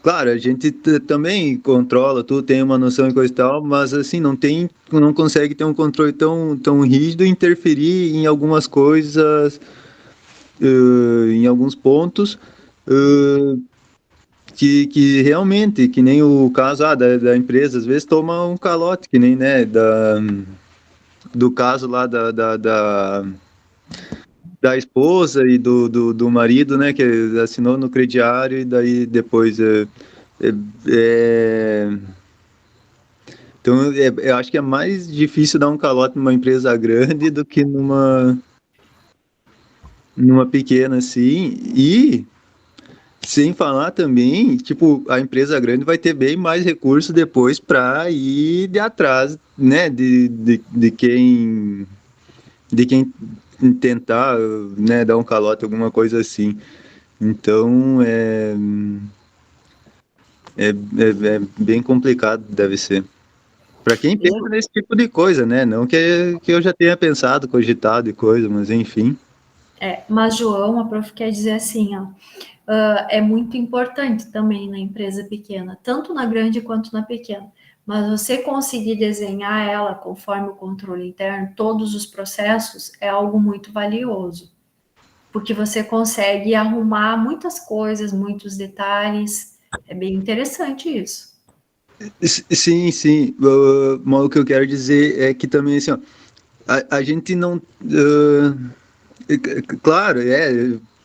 [SPEAKER 2] Claro, a gente também controla, tudo tem uma noção e coisa e tal, mas assim, não consegue ter um controle tão rígido e interferir em algumas coisas, em alguns pontos, que realmente, que nem o caso da empresa, às vezes toma um calote, que nem, né, do caso lá da esposa e do marido, né, que assinou no crediário e daí depois é, então eu acho que é mais difícil dar um calote numa empresa grande do que numa pequena, assim, e sem falar também, tipo, a empresa grande vai ter bem mais recursos depois para ir de atrás, né, de quem tentar, né, dar um calote, alguma coisa assim. Então, é bem complicado, deve ser. Para quem pensa nesse tipo de coisa, né? Não que eu já tenha pensado, cogitado e coisa, mas enfim.
[SPEAKER 1] Mas, João, a prof quer dizer assim, ó, é muito importante também na empresa pequena, tanto na grande quanto na pequena, mas você conseguir desenhar ela conforme o controle interno, todos os processos, é algo muito valioso, porque você consegue arrumar muitas coisas, muitos detalhes, é bem interessante isso.
[SPEAKER 2] Sim, sim. Mas o que eu quero dizer é que também, assim, ó, a gente não... claro,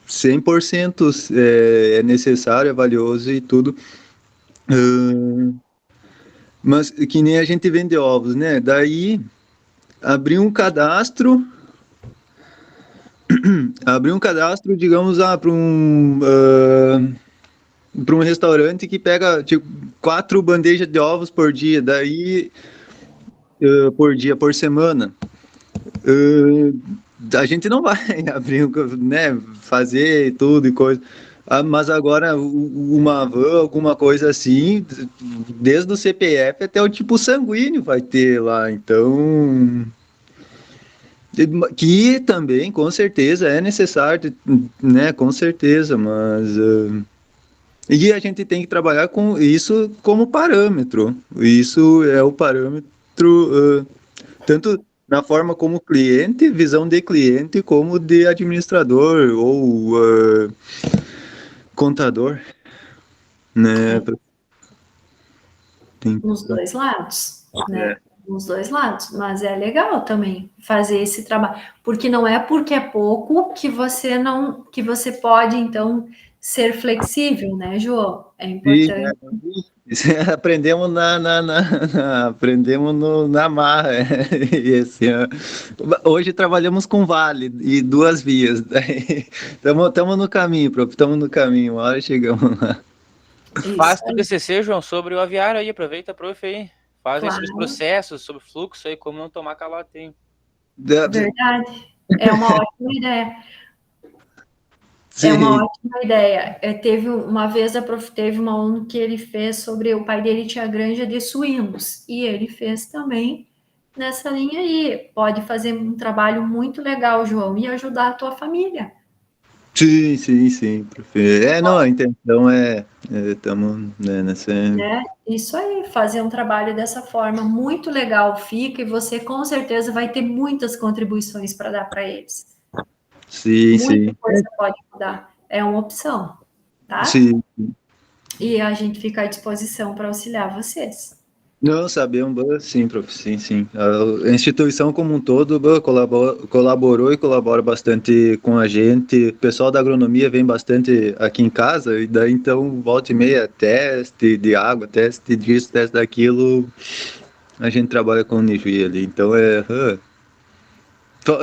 [SPEAKER 2] 100% é necessário, é valioso e tudo. Mas que nem a gente vende ovos, né? Daí, abrir um cadastro, digamos, para um restaurante que pega, tipo, 4 bandejas de ovos por dia, daí, por dia, por semana. A gente não vai abrir, né, fazer tudo e coisa. Mas agora uma van, alguma coisa assim, desde o CPF até o tipo sanguíneo vai ter lá, então que também com certeza é necessário, né, com certeza, mas e a gente tem que trabalhar com isso como parâmetro. Isso é o parâmetro tanto na forma como cliente, visão de cliente, como de administrador ou contador, né?
[SPEAKER 1] Nos dois lados, né? Nos dois lados, mas é legal também fazer esse trabalho, porque não é porque é pouco que você pode então ser flexível, né, João? É importante.
[SPEAKER 2] Aprendemos aprendemos na marra. E assim, hoje trabalhamos com vale e 2 vias. Estamos no caminho, prof. Estamos no caminho. Uma hora chegamos lá.
[SPEAKER 3] Faz teu TCC, João, sobre o aviário aí. Aproveita, prof, aí. Faz
[SPEAKER 1] Claro.
[SPEAKER 3] sobre os processos, sobre fluxo aí, como não tomar calote aí.
[SPEAKER 1] Verdade. É uma ótima ideia.
[SPEAKER 2] Sim.
[SPEAKER 1] É uma ótima ideia. Teve uma vez a prof teve uma aluno que ele fez sobre o pai dele tinha granja de suínos e ele fez também nessa linha aí. Pode fazer um trabalho muito legal, João, e ajudar a tua família.
[SPEAKER 2] Sim, prof. Não, a intenção estamos nessa.
[SPEAKER 1] Isso aí, fazer um trabalho dessa forma muito legal fica e você com certeza vai ter muitas contribuições para dar para eles. Muita coisa pode mudar. É uma opção, tá?
[SPEAKER 2] Sim.
[SPEAKER 1] E a gente fica à disposição para auxiliar vocês.
[SPEAKER 2] Não, sabemos, sim, prof, sim. A instituição como um todo colaborou e colabora bastante com a gente. O pessoal da agronomia vem bastante aqui em casa, e daí então, volta e meia, teste de água, teste disso, teste daquilo, a gente trabalha com o Nijuí ali. Então,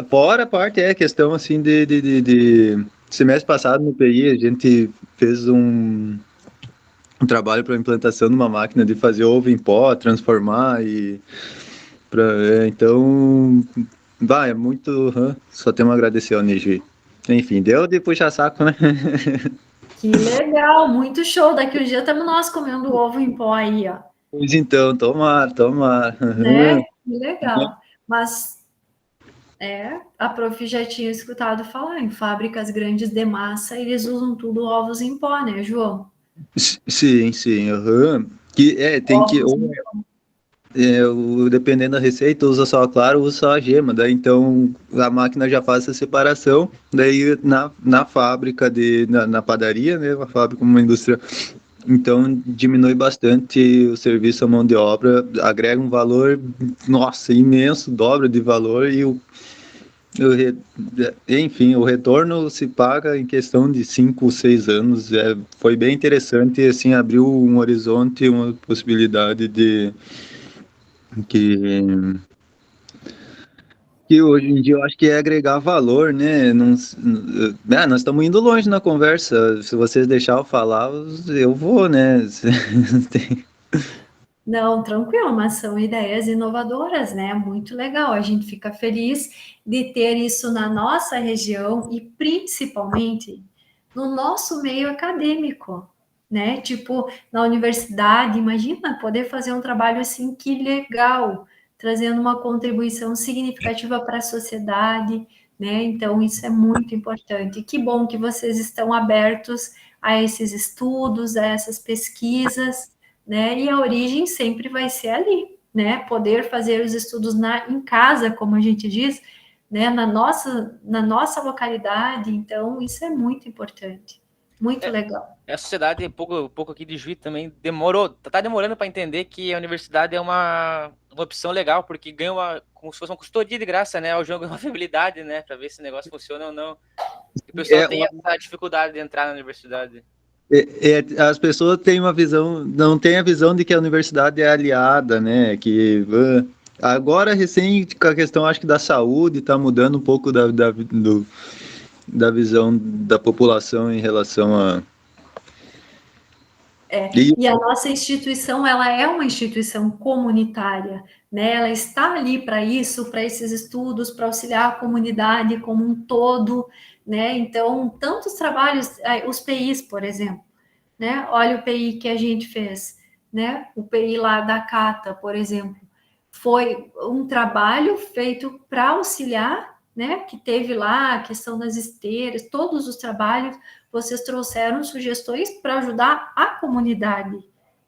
[SPEAKER 2] fora a parte, questão assim de semestre passado no PI, a gente fez um trabalho para implantação de uma máquina de fazer ovo em pó, transformar então é muito, só temos a agradecer ao Niji. Enfim, deu de puxar saco, né?
[SPEAKER 1] Que legal, muito show. Daqui um dia estamos nós comendo ovo em pó aí, ó.
[SPEAKER 2] Pois então, tomara.
[SPEAKER 1] Né? Que legal. Mas a prof já tinha escutado falar em fábricas grandes de massa, eles usam tudo ovos em pó, né, João?
[SPEAKER 2] Sim. Que tem que. Dependendo da receita, usa só a clara ou usa só a gema. Daí então a máquina já faz essa separação. Daí na fábrica, na padaria, né? Uma fábrica, uma indústria Então, diminui bastante o serviço à mão de obra, agrega um valor, nossa, imenso, dobra de valor, e enfim, o retorno se paga em questão de 5 ou 6 anos. Foi bem interessante, assim, abriu um horizonte, uma possibilidade de que hoje em dia eu acho que é agregar valor, né? Não, nós estamos indo longe na conversa. Se vocês deixarem eu falar, eu vou, né? Tem-
[SPEAKER 1] Não, tranquilo, mas são ideias inovadoras, né? Muito legal. A gente fica feliz de ter isso na nossa região e principalmente no nosso meio acadêmico, né? Tipo, na universidade, imagina poder fazer um trabalho assim, que legal, trazendo uma contribuição significativa para a sociedade, né? Então, isso é muito importante. Que bom que vocês estão abertos a esses estudos, a essas pesquisas, né? E a origem sempre vai ser ali, né? Poder fazer os estudos em casa, como a gente diz, né? Na nossa localidade. Então, isso é muito importante, muito legal.
[SPEAKER 3] A sociedade, um pouco aqui de Juiz também, tá demorando para entender que a universidade é uma opção legal, porque ganha como se fosse uma custodia de graça, né? O jogo é uma fiabilidade, né? Para ver se o negócio funciona ou não. E o pessoal
[SPEAKER 2] É,
[SPEAKER 3] tem essa dificuldade de entrar na universidade.
[SPEAKER 2] as pessoas têm uma visão, não têm a visão de que a universidade é aliada, né? Agora, recém, com a questão, acho que da saúde, está mudando um pouco da visão da população em relação a.
[SPEAKER 1] E a nossa instituição, ela é uma instituição comunitária, né? Ela está ali para isso, para esses estudos, para auxiliar a comunidade como um todo, né? Então, tantos trabalhos, os PIs, por exemplo, né? Olha o PI que a gente fez, né? O PI lá da Cata, por exemplo, foi um trabalho feito para auxiliar, né? Que teve lá a questão das esteiras, todos os trabalhos, vocês trouxeram sugestões para ajudar a comunidade,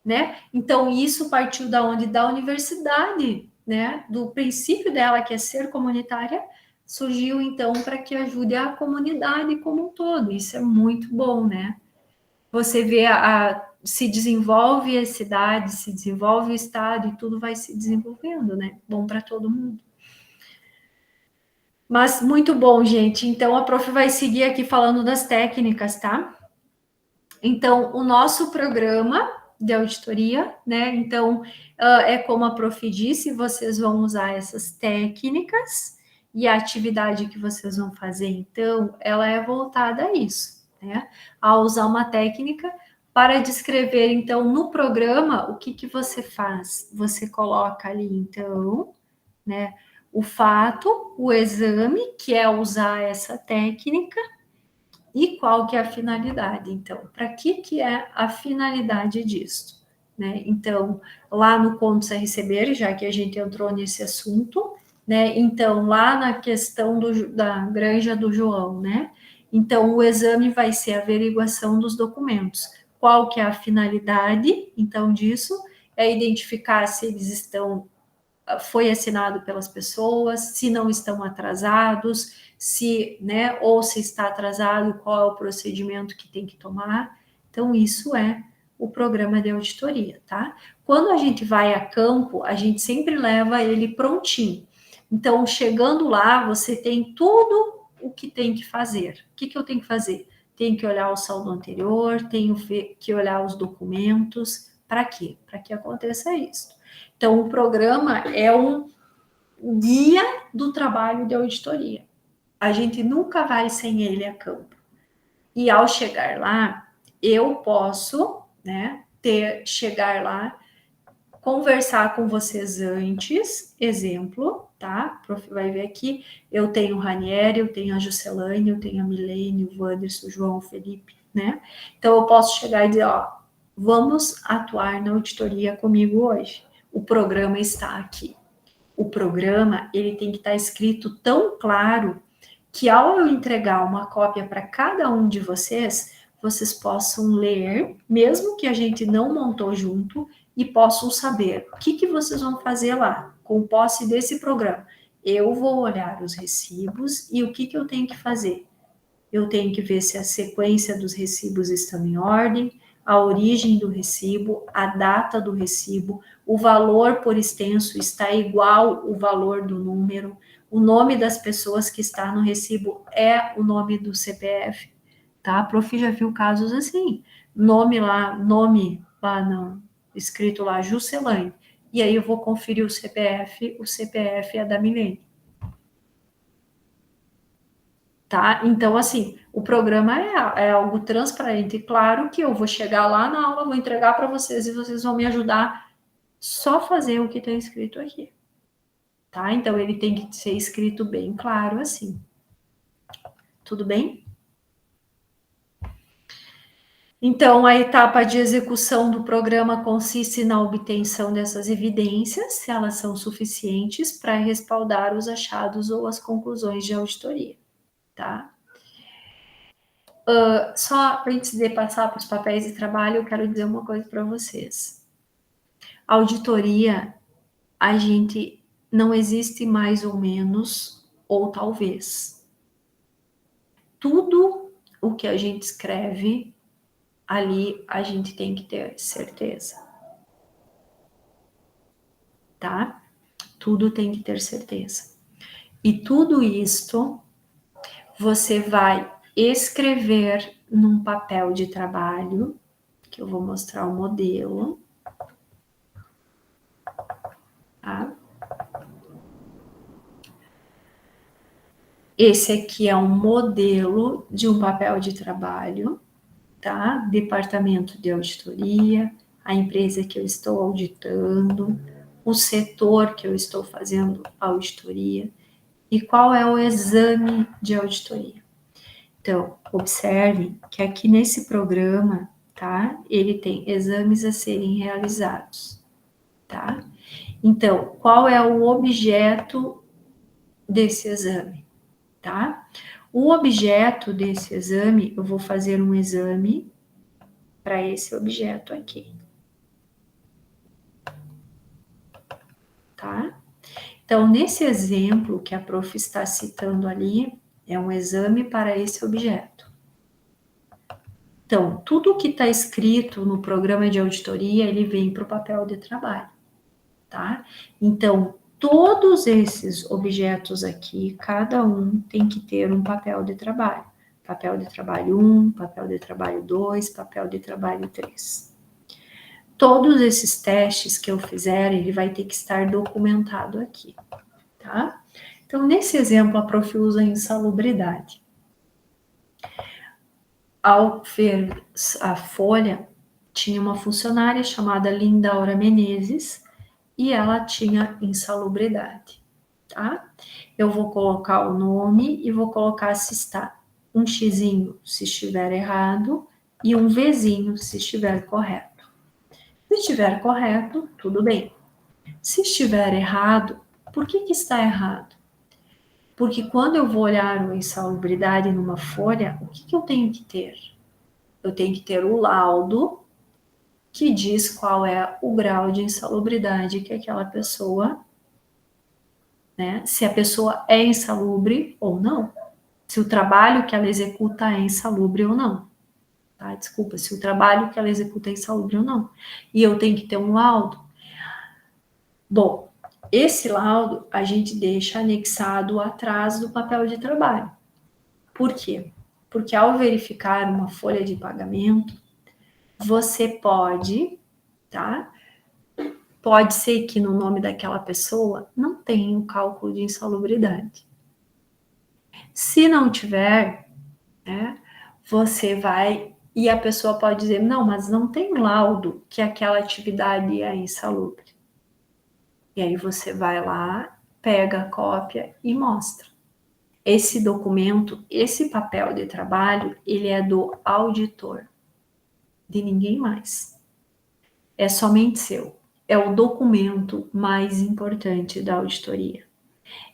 [SPEAKER 1] né? Então, isso partiu da onde? Da universidade, né? Do princípio dela, que é ser comunitária, surgiu, então, para que ajude a comunidade como um todo. Isso é muito bom, né? Você vê se desenvolve a cidade, se desenvolve o estado e tudo vai se desenvolvendo, né? Bom para todo mundo. Mas muito bom, gente. Então a prof vai seguir aqui falando das técnicas, tá? Então, o nosso programa de auditoria, né? Então, é como a prof disse, vocês vão usar essas técnicas e a atividade que vocês vão fazer, então, ela é voltada a isso, né? A usar uma técnica para descrever, então, no programa, o que você faz? Você coloca ali, então, né, o fato, o exame, que é usar essa técnica, e qual que é a finalidade, então? Para que é a finalidade disso? Né? Então, lá no Contos a Receber, já que a gente entrou nesse assunto, né? Então, lá na questão da Granja do João, né? Então, o exame vai ser a averiguação dos documentos. Qual que é a finalidade, então, disso? É identificar se eles foi assinado pelas pessoas, se não estão atrasados, se, né, ou se está atrasado, qual é o procedimento que tem que tomar. Então, isso é o programa de auditoria, tá? Quando a gente vai a campo, a gente sempre leva ele prontinho. Então, chegando lá, você tem tudo o que tem que fazer. O que eu tenho que fazer? Tenho que olhar o saldo anterior, tenho que olhar os documentos. Para quê? Para que aconteça isso. Então, o programa é um guia do trabalho de auditoria. A gente nunca vai sem ele a campo. E ao chegar lá, eu posso, né, chegar lá, conversar com vocês antes, exemplo, tá? O prof vai ver aqui, eu tenho o Ranieri, eu tenho a Juscelane, eu tenho a Milene, o Wanderson, o João, o Felipe, né? Então, eu posso chegar e dizer, ó, vamos atuar na auditoria comigo hoje. O programa está aqui. O programa, ele tem que estar escrito tão claro que ao eu entregar uma cópia para cada um de vocês, vocês possam ler, mesmo que a gente não montou junto, e possam saber o que vocês vão fazer lá, com posse desse programa. Eu vou olhar os recibos e o que eu tenho que fazer? Eu tenho que ver se a sequência dos recibos estão em ordem, a origem do recibo, a data do recibo, o valor por extenso está igual o valor do número, o nome das pessoas que está no recibo é o nome do CPF, tá? A prof já viu casos assim, nome lá não, escrito lá Juscelane, e aí eu vou conferir o CPF é da Milene. Tá? Então, assim, o programa é algo transparente e claro que eu vou chegar lá na aula, vou entregar para vocês e vocês vão me ajudar só fazer o que está escrito aqui. Tá? Então, ele tem que ser escrito bem claro assim. Tudo bem? Então, a etapa de execução do programa consiste na obtenção dessas evidências, se elas são suficientes para respaldar os achados ou as conclusões de auditoria. Tá? Só antes de passar para os papéis de trabalho, eu quero dizer uma coisa para vocês. Auditoria, a gente não existe mais ou menos, ou talvez. Tudo o que a gente escreve, ali a gente tem que ter certeza. Tá? Tudo tem que ter certeza. E tudo isto você vai escrever num papel de trabalho, que eu vou mostrar o modelo. Tá? Esse aqui é um modelo de um papel de trabalho, tá? Departamento de auditoria, a empresa que eu estou auditando, o setor que eu estou fazendo auditoria e qual é o exame de auditoria. Então, observe que aqui nesse programa, tá? Ele tem exames a serem realizados, tá? Então, qual é o objeto desse exame, tá? O objeto desse exame, eu vou fazer um exame para esse objeto aqui, tá? Então, nesse exemplo que a prof está citando ali, é um exame para esse objeto. Então, tudo que está escrito no programa de auditoria, ele vem para o papel de trabalho, tá? Então, todos esses objetos aqui, cada um tem que ter um papel de trabalho. Papel de trabalho 1, papel de trabalho 2, papel de trabalho 3. Todos esses testes que eu fizer, ele vai ter que estar documentado aqui, tá? Então, nesse exemplo, a prof usa insalubridade. Ao ver a folha, tinha uma funcionária chamada Lindaura Menezes e ela tinha insalubridade, tá? Eu vou colocar o nome e vou colocar se está um xizinho se estiver errado e um Vzinho se estiver correto. Se estiver correto, tudo bem. Se estiver errado, por que está errado? Porque quando eu vou olhar uma insalubridade numa folha, o que eu tenho que ter? Eu tenho que ter o laudo que diz qual é o grau de insalubridade que aquela pessoa, né? Se a pessoa é insalubre ou não. Se o trabalho que ela executa é insalubre ou não. Tá? Desculpa, se o trabalho que ela executa é insalubre ou não. E eu tenho que ter um laudo. Bom, esse laudo a gente deixa anexado atrás do papel de trabalho. Por quê? Porque ao verificar uma folha de pagamento, você pode, tá? Pode ser que no nome daquela pessoa não tenha o cálculo de insalubridade. Se não tiver, né, você vai e a pessoa pode dizer, não, mas não tem laudo que aquela atividade é insalubre. E aí você vai lá, pega a cópia e mostra. Esse documento, esse papel de trabalho, ele é do auditor, de ninguém mais. É somente seu. É o documento mais importante da auditoria.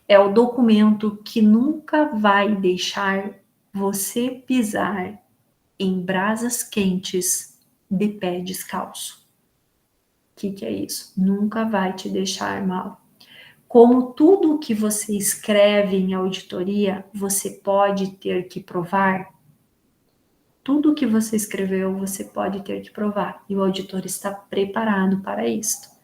[SPEAKER 1] É o documento que nunca vai deixar você pisar em brasas quentes de pé descalço. O que é isso? Nunca vai te deixar mal. Como tudo que você escreve em auditoria, você pode ter que provar, tudo que você escreveu, você pode ter que provar, e o auditor está preparado para isso.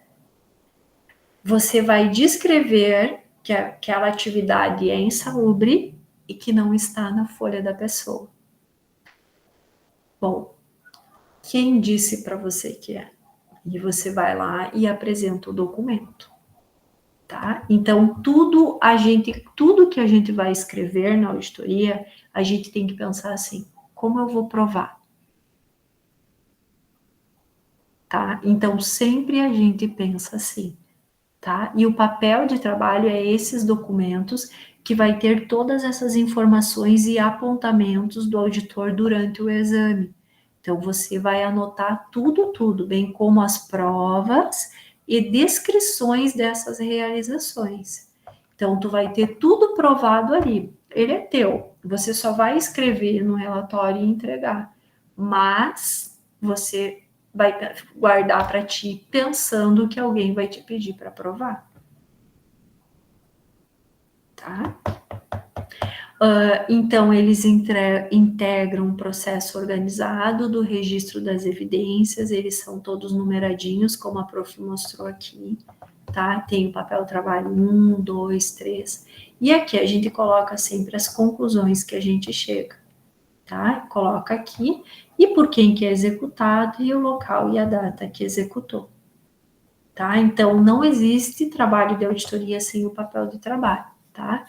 [SPEAKER 1] Você vai descrever que aquela atividade é insalubre e que não está na folha da pessoa. Bom, quem disse para você que é? E você vai lá e apresenta o documento, tá? Então, tudo que a gente vai escrever na auditoria, a gente tem que pensar assim, como eu vou provar? Tá? Então, sempre a gente pensa assim, tá? E o papel de trabalho é esses documentos que vai ter todas essas informações e apontamentos do auditor durante o exame. Então, você vai anotar tudo, bem como as provas e descrições dessas realizações. Então, tu vai ter tudo provado ali. Ele é teu. Você só vai escrever no relatório e entregar. Mas você vai guardar para ti pensando que alguém vai te pedir para provar. Tá? Então, eles integram um processo organizado do registro das evidências, eles são todos numeradinhos, como a prof mostrou aqui, tá? Tem o papel trabalho 1, 2, 3, e aqui a gente coloca sempre as conclusões que a gente chega, tá? Coloca aqui, e por quem que é executado, e o local e a data que executou, tá? Então, não existe trabalho de auditoria sem o papel de trabalho, tá?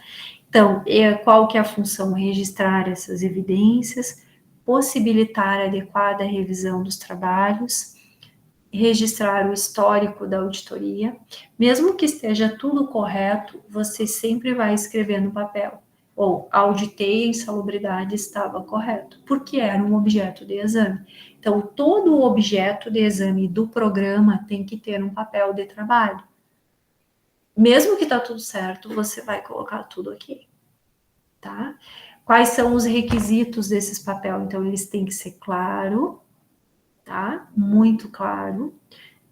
[SPEAKER 1] Então, qual que é a função? Registrar essas evidências, possibilitar a adequada revisão dos trabalhos, registrar o histórico da auditoria. Mesmo que esteja tudo correto, você sempre vai escrever no papel, ou auditei a insalubridade estava correto, porque era um objeto de exame. Então, todo o objeto de exame do programa tem que ter um papel de trabalho. Mesmo que está tudo certo, você vai colocar tudo aqui, tá? Quais são os requisitos desses papel? Então, eles têm que ser claro, tá? Muito claro.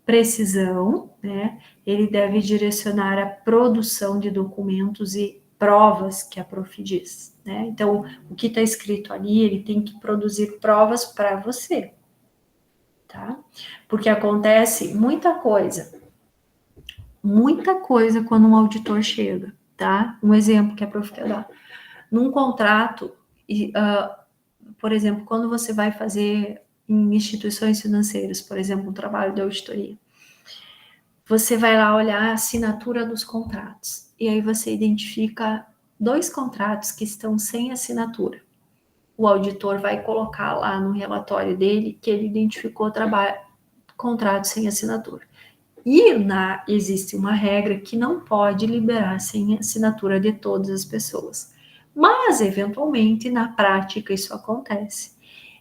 [SPEAKER 1] Precisão, né? Ele deve direcionar a produção de documentos e provas que a prof diz, né? Então, o que está escrito ali, ele tem que produzir provas para você, tá? Porque acontece muita coisa quando um auditor chega, tá? Um exemplo que a prof quer dar. Num contrato, por exemplo, quando você vai fazer em instituições financeiras, por exemplo, um trabalho de auditoria, você vai lá olhar a assinatura dos contratos, e aí você identifica 2 contratos que estão sem assinatura. O auditor vai colocar lá no relatório dele que ele identificou contrato sem assinatura. E existe uma regra que não pode liberar sem assinatura de todas as pessoas. Mas, eventualmente, na prática, isso acontece.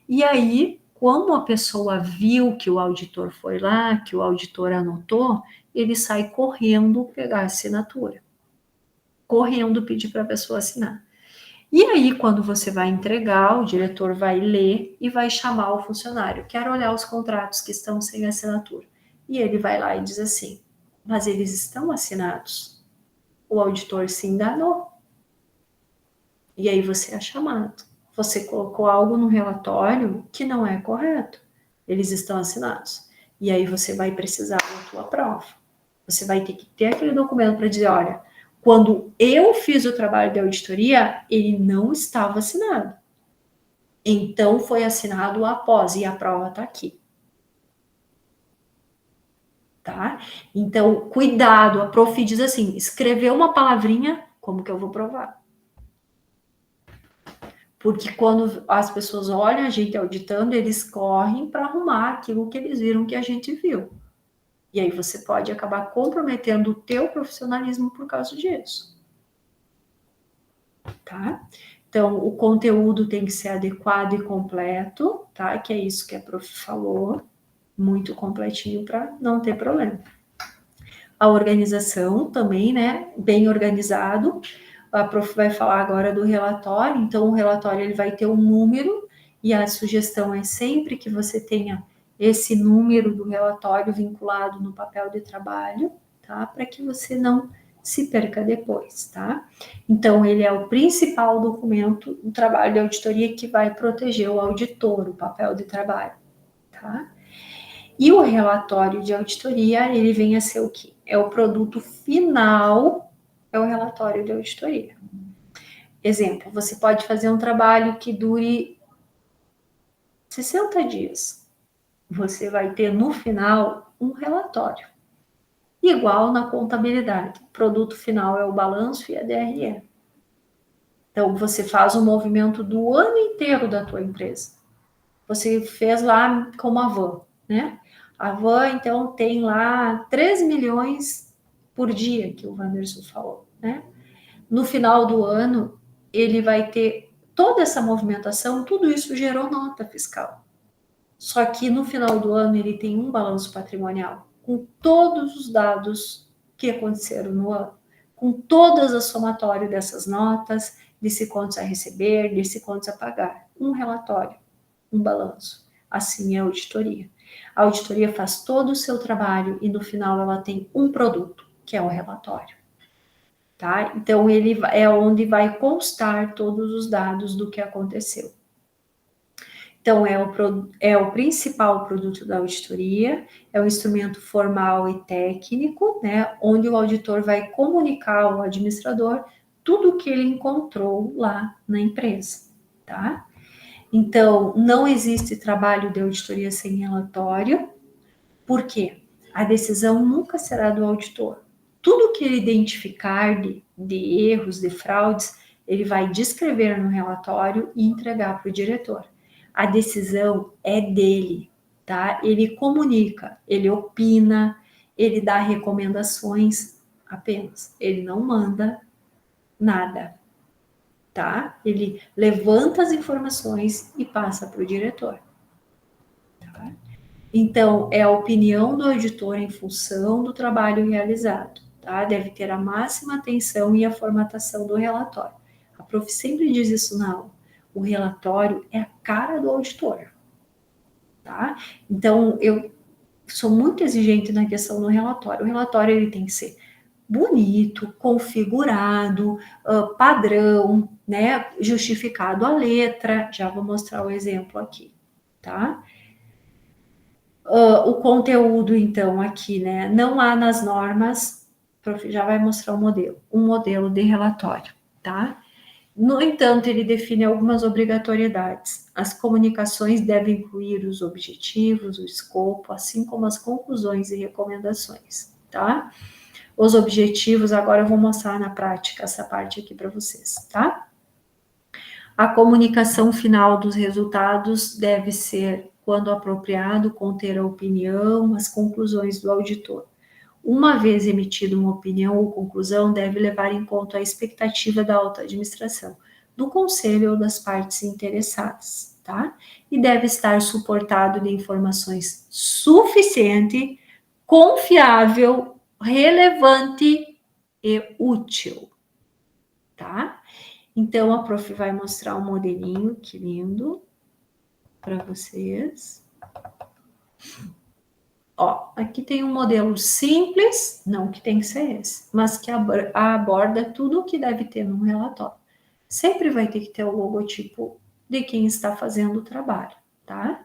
[SPEAKER 1] E aí, como a pessoa viu que o auditor foi lá, que o auditor anotou, ele sai correndo pegar a assinatura. Correndo pedir para a pessoa assinar. E aí, quando você vai entregar, o diretor vai ler e vai chamar o funcionário. Quero olhar os contratos que estão sem assinatura. E ele vai lá e diz assim, mas eles estão assinados. O auditor se enganou. E aí você é chamado. Você colocou algo no relatório que não é correto. Eles estão assinados. E aí você vai precisar da tua prova. Você vai ter que ter aquele documento para dizer, olha, quando eu fiz o trabalho de auditoria, ele não estava assinado. Então foi assinado após, e a prova está aqui. Tá? Então, cuidado, a prof diz assim, escreveu uma palavrinha, como que eu vou provar? Porque quando as pessoas olham a gente auditando, eles correm para arrumar aquilo que eles viram que a gente viu. E aí você pode acabar comprometendo o teu profissionalismo por causa disso. Tá? Então, o conteúdo tem que ser adequado e completo, tá? Que é isso que a prof falou, muito completinho para não ter problema. A organização também, né? Bem organizado. A prof vai falar agora do relatório, então o relatório ele vai ter um número e a sugestão é sempre que você tenha esse número do relatório vinculado no papel de trabalho, tá? Para que você não se perca depois, tá? Então, ele é o principal documento do trabalho de auditoria que vai proteger o auditor, o papel de trabalho, tá? E o relatório de auditoria, ele vem a ser o quê? É o produto final, é o relatório de auditoria. Exemplo, você pode fazer um trabalho que dure 60 dias. Você vai ter no final um relatório. Igual na contabilidade. O produto final é o balanço e a DRE. Então, você faz o movimento do ano inteiro da tua empresa. Você fez lá como a van, né? A van, então, tem lá 3 milhões por dia, que o Wanderson falou, né? No final do ano, ele vai ter toda essa movimentação, tudo isso gerou nota fiscal. Só que no final do ano, ele tem um balanço patrimonial, com todos os dados que aconteceram no ano, com todas as somatórias dessas notas, desse quantos a receber, desse quantos a pagar. Um relatório, um balanço. Assim é a auditoria. A auditoria faz todo o seu trabalho e no final ela tem um produto, que é o relatório. Tá? Então, ele é onde vai constar todos os dados do que aconteceu. Então, é o principal produto da auditoria, é um instrumento formal e técnico, né, onde o auditor vai comunicar ao administrador tudo o que ele encontrou lá na empresa, tá? Então, não existe trabalho de auditoria sem relatório, por quê? A decisão nunca será do auditor. Tudo que ele identificar de erros, de fraudes, ele vai descrever no relatório e entregar para o diretor. A decisão é dele, tá? Ele comunica, ele opina, ele dá recomendações apenas. Ele não manda nada, tá? Ele levanta as informações e passa para o diretor. Tá? Então, é a opinião do auditor em função do trabalho realizado, tá? Deve ter a máxima atenção e a formatação do relatório. A prof sempre diz isso na aula. O relatório é a cara do auditor, tá? Então, eu sou muito exigente na questão do relatório. O relatório, ele tem que ser bonito, configurado, padrão, né? Justificado a letra. Já vou mostrar o exemplo aqui, tá? O conteúdo, então, aqui, né? Não há nas normas, o prof já vai mostrar um modelo de relatório, tá? No entanto, ele define algumas obrigatoriedades. As comunicações devem incluir os objetivos, o escopo, assim como as conclusões e recomendações, tá? Os objetivos, agora eu vou mostrar na prática essa parte aqui para vocês, tá? A comunicação final dos resultados deve ser, quando apropriado, conter a opinião, as conclusões do auditor. Uma vez emitida uma opinião ou conclusão, deve levar em conta a expectativa da alta administração, do conselho ou das partes interessadas, tá? E deve estar suportado de informações suficiente, confiável, relevante e útil, tá? Então, a prof vai mostrar um modelinho, que lindo, para vocês. Ó, aqui tem um modelo simples, não que tem que ser esse, mas que aborda tudo o que deve ter num relatório. Sempre vai ter que ter o logotipo de quem está fazendo o trabalho, tá?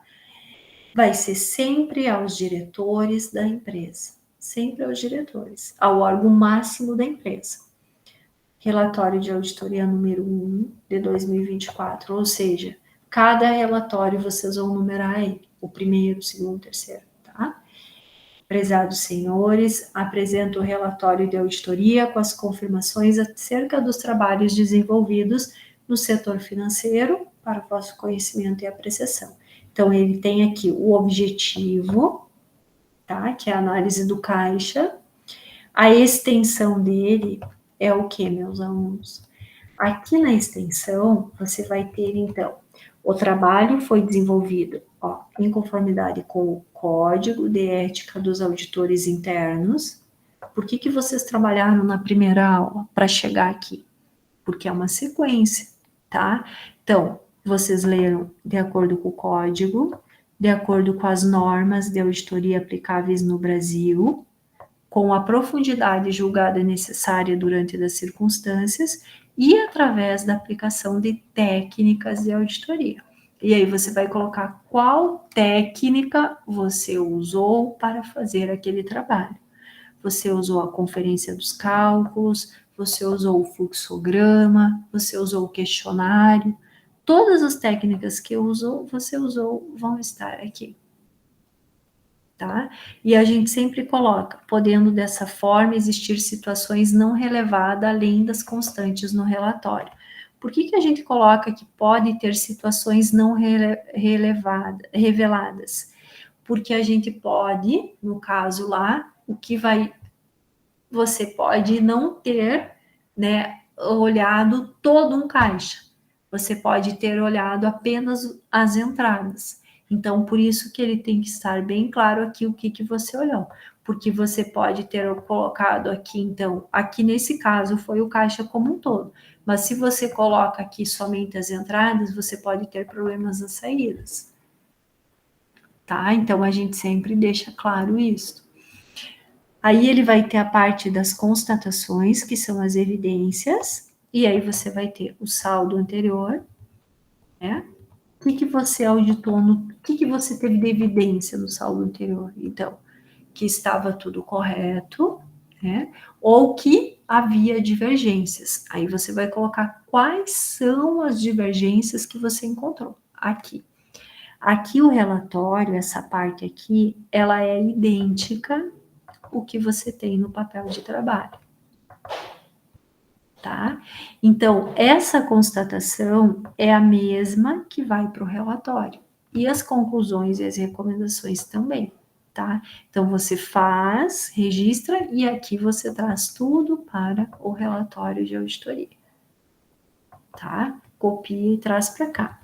[SPEAKER 1] Vai ser sempre aos diretores da empresa, sempre aos diretores, ao órgão máximo da empresa. Relatório de auditoria número 1 de 2024, ou seja, cada relatório vocês vão numerar aí, o primeiro, o segundo, o terceiro, tá? Prezados senhores, apresento o relatório de auditoria com as confirmações acerca dos trabalhos desenvolvidos no setor financeiro para o vosso conhecimento e apreciação. Então, ele tem aqui o objetivo, tá? Que é a análise do caixa. A extensão dele é o que, meus alunos? Aqui na extensão, você vai ter, então, o trabalho foi desenvolvido, ó, em conformidade com o Código de Ética dos Auditores Internos. Por que vocês trabalharam na primeira aula para chegar aqui? Porque é uma sequência, tá? Então, vocês leram de acordo com o código, de acordo com as normas de auditoria aplicáveis no Brasil, com a profundidade julgada necessária durante as circunstâncias e através da aplicação de técnicas de auditoria. E aí você vai colocar qual técnica você usou para fazer aquele trabalho. Você usou a conferência dos cálculos, você usou o fluxograma, você usou o questionário. Todas as técnicas que você usou vão estar aqui. Tá? E a gente sempre coloca, podendo dessa forma existir situações não relevadas além das constantes no relatório. Por que a gente coloca que pode ter situações não reveladas? Porque a gente pode, no caso lá, você pode não ter, né, olhado todo um caixa. Você pode ter olhado apenas as entradas. Então, por isso que ele tem que estar bem claro aqui o que você olhou. Porque você pode ter colocado aqui, então, aqui nesse caso foi o caixa como um todo. Mas se você coloca aqui somente as entradas, você pode ter problemas nas saídas. Tá? Então, a gente sempre deixa claro isso. Aí ele vai ter a parte das constatações, que são as evidências, e aí você vai ter o saldo anterior, né? O que você auditou, o que você teve de evidência no saldo anterior? Então, que estava tudo correto, né? Ou que havia divergências. Aí você vai colocar quais são as divergências que você encontrou aqui. Aqui o relatório, essa parte aqui, ela é idêntica o que você tem no papel de trabalho, tá? Então, essa constatação é a mesma que vai para o relatório, e as conclusões e as recomendações também, tá? Então, você faz, registra, e aqui você traz tudo para o relatório de auditoria, tá? Copia e traz para cá.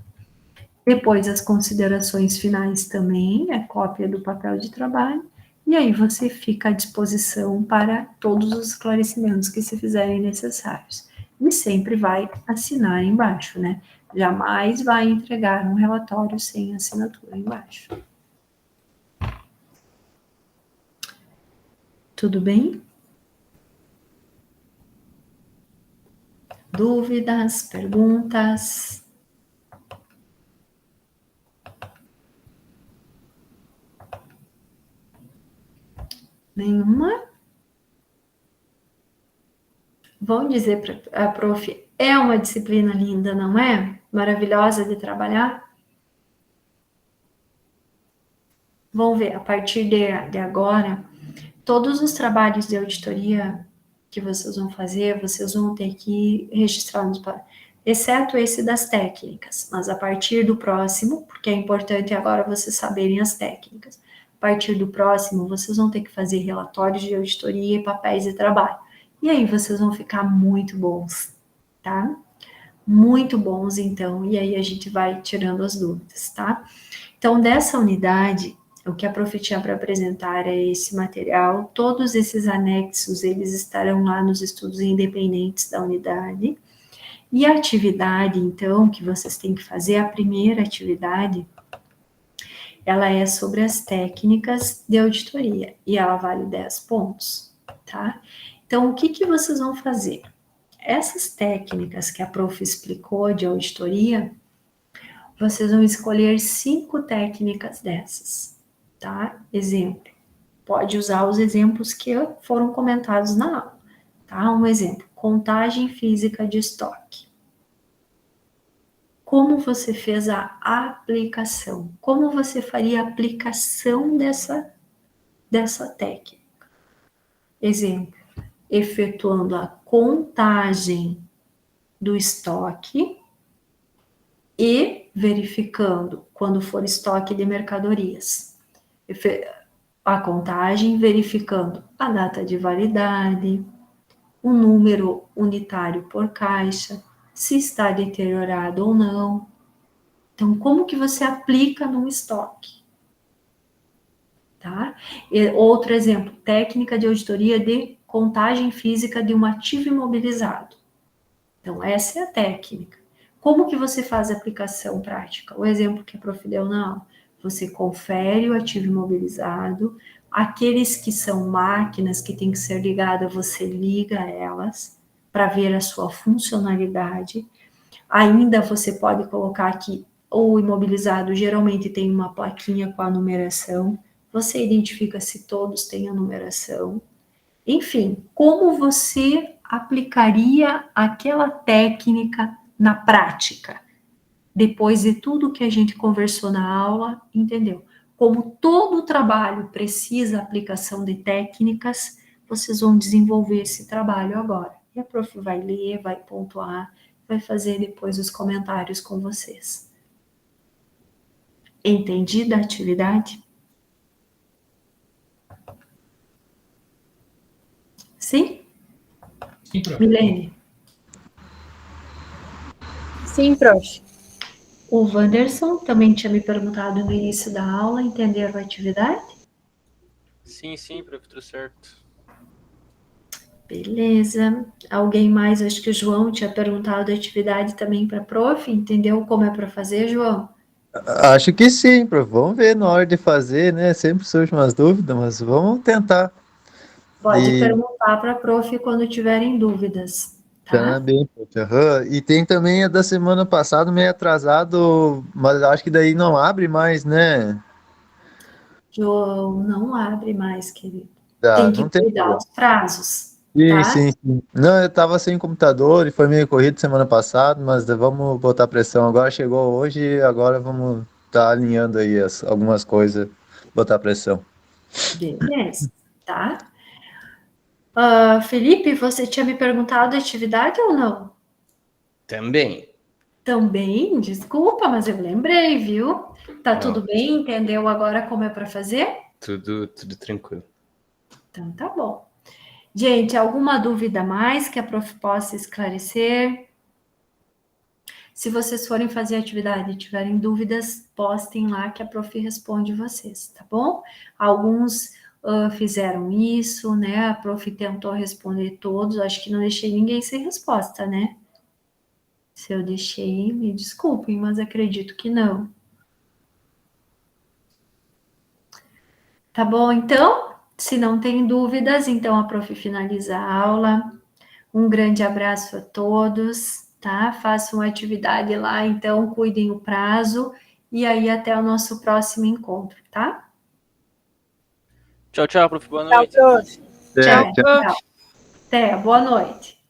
[SPEAKER 1] Depois, as considerações finais também, a cópia do papel de trabalho, e aí você fica à disposição para todos os esclarecimentos que se fizerem necessários. E sempre vai assinar embaixo, né? Jamais vai entregar um relatório sem assinatura embaixo. Tudo bem? Dúvidas, perguntas? Nenhuma? Vão dizer para a prof, é uma disciplina linda, não é? Maravilhosa de trabalhar? Vão ver, a partir de agora, todos os trabalhos de auditoria que vocês vão fazer, vocês vão ter que registrar nos exceto esse das técnicas, mas a partir do próximo, porque é importante agora vocês saberem as técnicas, a partir do próximo, vocês vão ter que fazer relatórios de auditoria e papéis de trabalho. E aí vocês vão ficar muito bons, tá? Muito bons, então, e aí a gente vai tirando as dúvidas, tá? Então, dessa unidade, o que a prof tinha para apresentar é esse material, todos esses anexos, eles estarão lá nos estudos independentes da unidade, e a atividade, então, que vocês têm que fazer, a primeira atividade, ela é sobre as técnicas de auditoria, e ela vale 10 pontos, tá? Então, o que vocês vão fazer? Essas técnicas que a prof explicou de auditoria, vocês vão escolher 5 técnicas dessas, tá? Exemplo, pode usar os exemplos que foram comentados na aula, tá? Um exemplo, contagem física de estoque. Como você fez a aplicação? Como você faria a aplicação dessa técnica? Exemplo, efetuando a contagem do estoque e verificando quando for estoque de mercadorias. A contagem, verificando a data de validade, o número unitário por caixa, se está deteriorado ou não. Então, como que você aplica num estoque? Tá? Outro exemplo, técnica de auditoria de contagem física de um ativo imobilizado. Então, essa é a técnica. Como que você faz a aplicação prática? O exemplo que a prof deu na aula. Você confere o ativo imobilizado, Aqueles que são máquinas que têm que ser ligadas, você liga elas para ver a sua funcionalidade. Ainda você pode colocar aqui, o imobilizado geralmente tem uma plaquinha com a numeração, você identifica se todos têm a numeração. Enfim, como você aplicaria aquela técnica na prática? Depois de tudo que a gente conversou na aula, entendeu? Como todo trabalho precisa aplicação de técnicas, vocês vão desenvolver esse trabalho agora. E a prof vai ler, vai pontuar, vai fazer depois os comentários com vocês. Entendida a atividade? Sim?
[SPEAKER 5] Sim, prof.
[SPEAKER 1] Milene?
[SPEAKER 6] Sim, prof.
[SPEAKER 1] O Wanderson também tinha me perguntado no início da aula, entenderam a atividade?
[SPEAKER 3] Sim, prof, tudo certo.
[SPEAKER 1] Beleza. Alguém mais? Acho que o João tinha perguntado a atividade também para a prof. Entendeu como é para fazer, João?
[SPEAKER 2] Acho que sim, prof. Vamos ver na hora de fazer, né? Sempre surgem umas dúvidas, mas vamos tentar.
[SPEAKER 1] Pode
[SPEAKER 2] E
[SPEAKER 1] perguntar para a prof quando tiverem dúvidas, tá?
[SPEAKER 2] também, prof. Aham. E tem também a da semana passada, meio atrasado, mas acho que daí não abre mais, né?
[SPEAKER 1] João, não abre mais, querido.
[SPEAKER 2] Tá,
[SPEAKER 1] Tem que
[SPEAKER 2] não tem
[SPEAKER 1] cuidar
[SPEAKER 2] problema.
[SPEAKER 1] os prazos,
[SPEAKER 2] Sim,
[SPEAKER 1] tá?
[SPEAKER 2] sim, sim. Não, eu tava sem computador e foi meio corrido semana passada, mas vamos botar pressão. Agora chegou hoje e agora vamos estar alinhando aí algumas coisas, botar pressão.
[SPEAKER 1] Beleza, tá? Felipe, você tinha me perguntado a atividade ou não?
[SPEAKER 4] Também.
[SPEAKER 1] Também, desculpa, mas eu lembrei, viu? Tá
[SPEAKER 4] Não.
[SPEAKER 1] tudo bem? Entendeu agora como é para fazer?
[SPEAKER 4] Tudo tranquilo.
[SPEAKER 1] Então tá bom. Gente, alguma dúvida a mais que a prof possa esclarecer? Se vocês forem fazer a atividade e tiverem dúvidas, postem lá que a prof responde vocês, tá bom? Alguns fizeram isso, né? A prof tentou responder todos, acho que não deixei ninguém sem resposta, né? Se eu deixei, me desculpem, mas acredito que não. Tá bom, então? Se não tem dúvidas, então a prof finaliza a aula. Um grande abraço a todos, tá? Façam atividade lá, então cuidem o prazo e aí até o nosso próximo encontro, tá?
[SPEAKER 3] Tchau, prof, boa
[SPEAKER 6] Tchau,
[SPEAKER 3] noite.
[SPEAKER 6] prof.
[SPEAKER 1] Tchau,
[SPEAKER 2] Tchau.
[SPEAKER 1] tchau. Até, boa noite.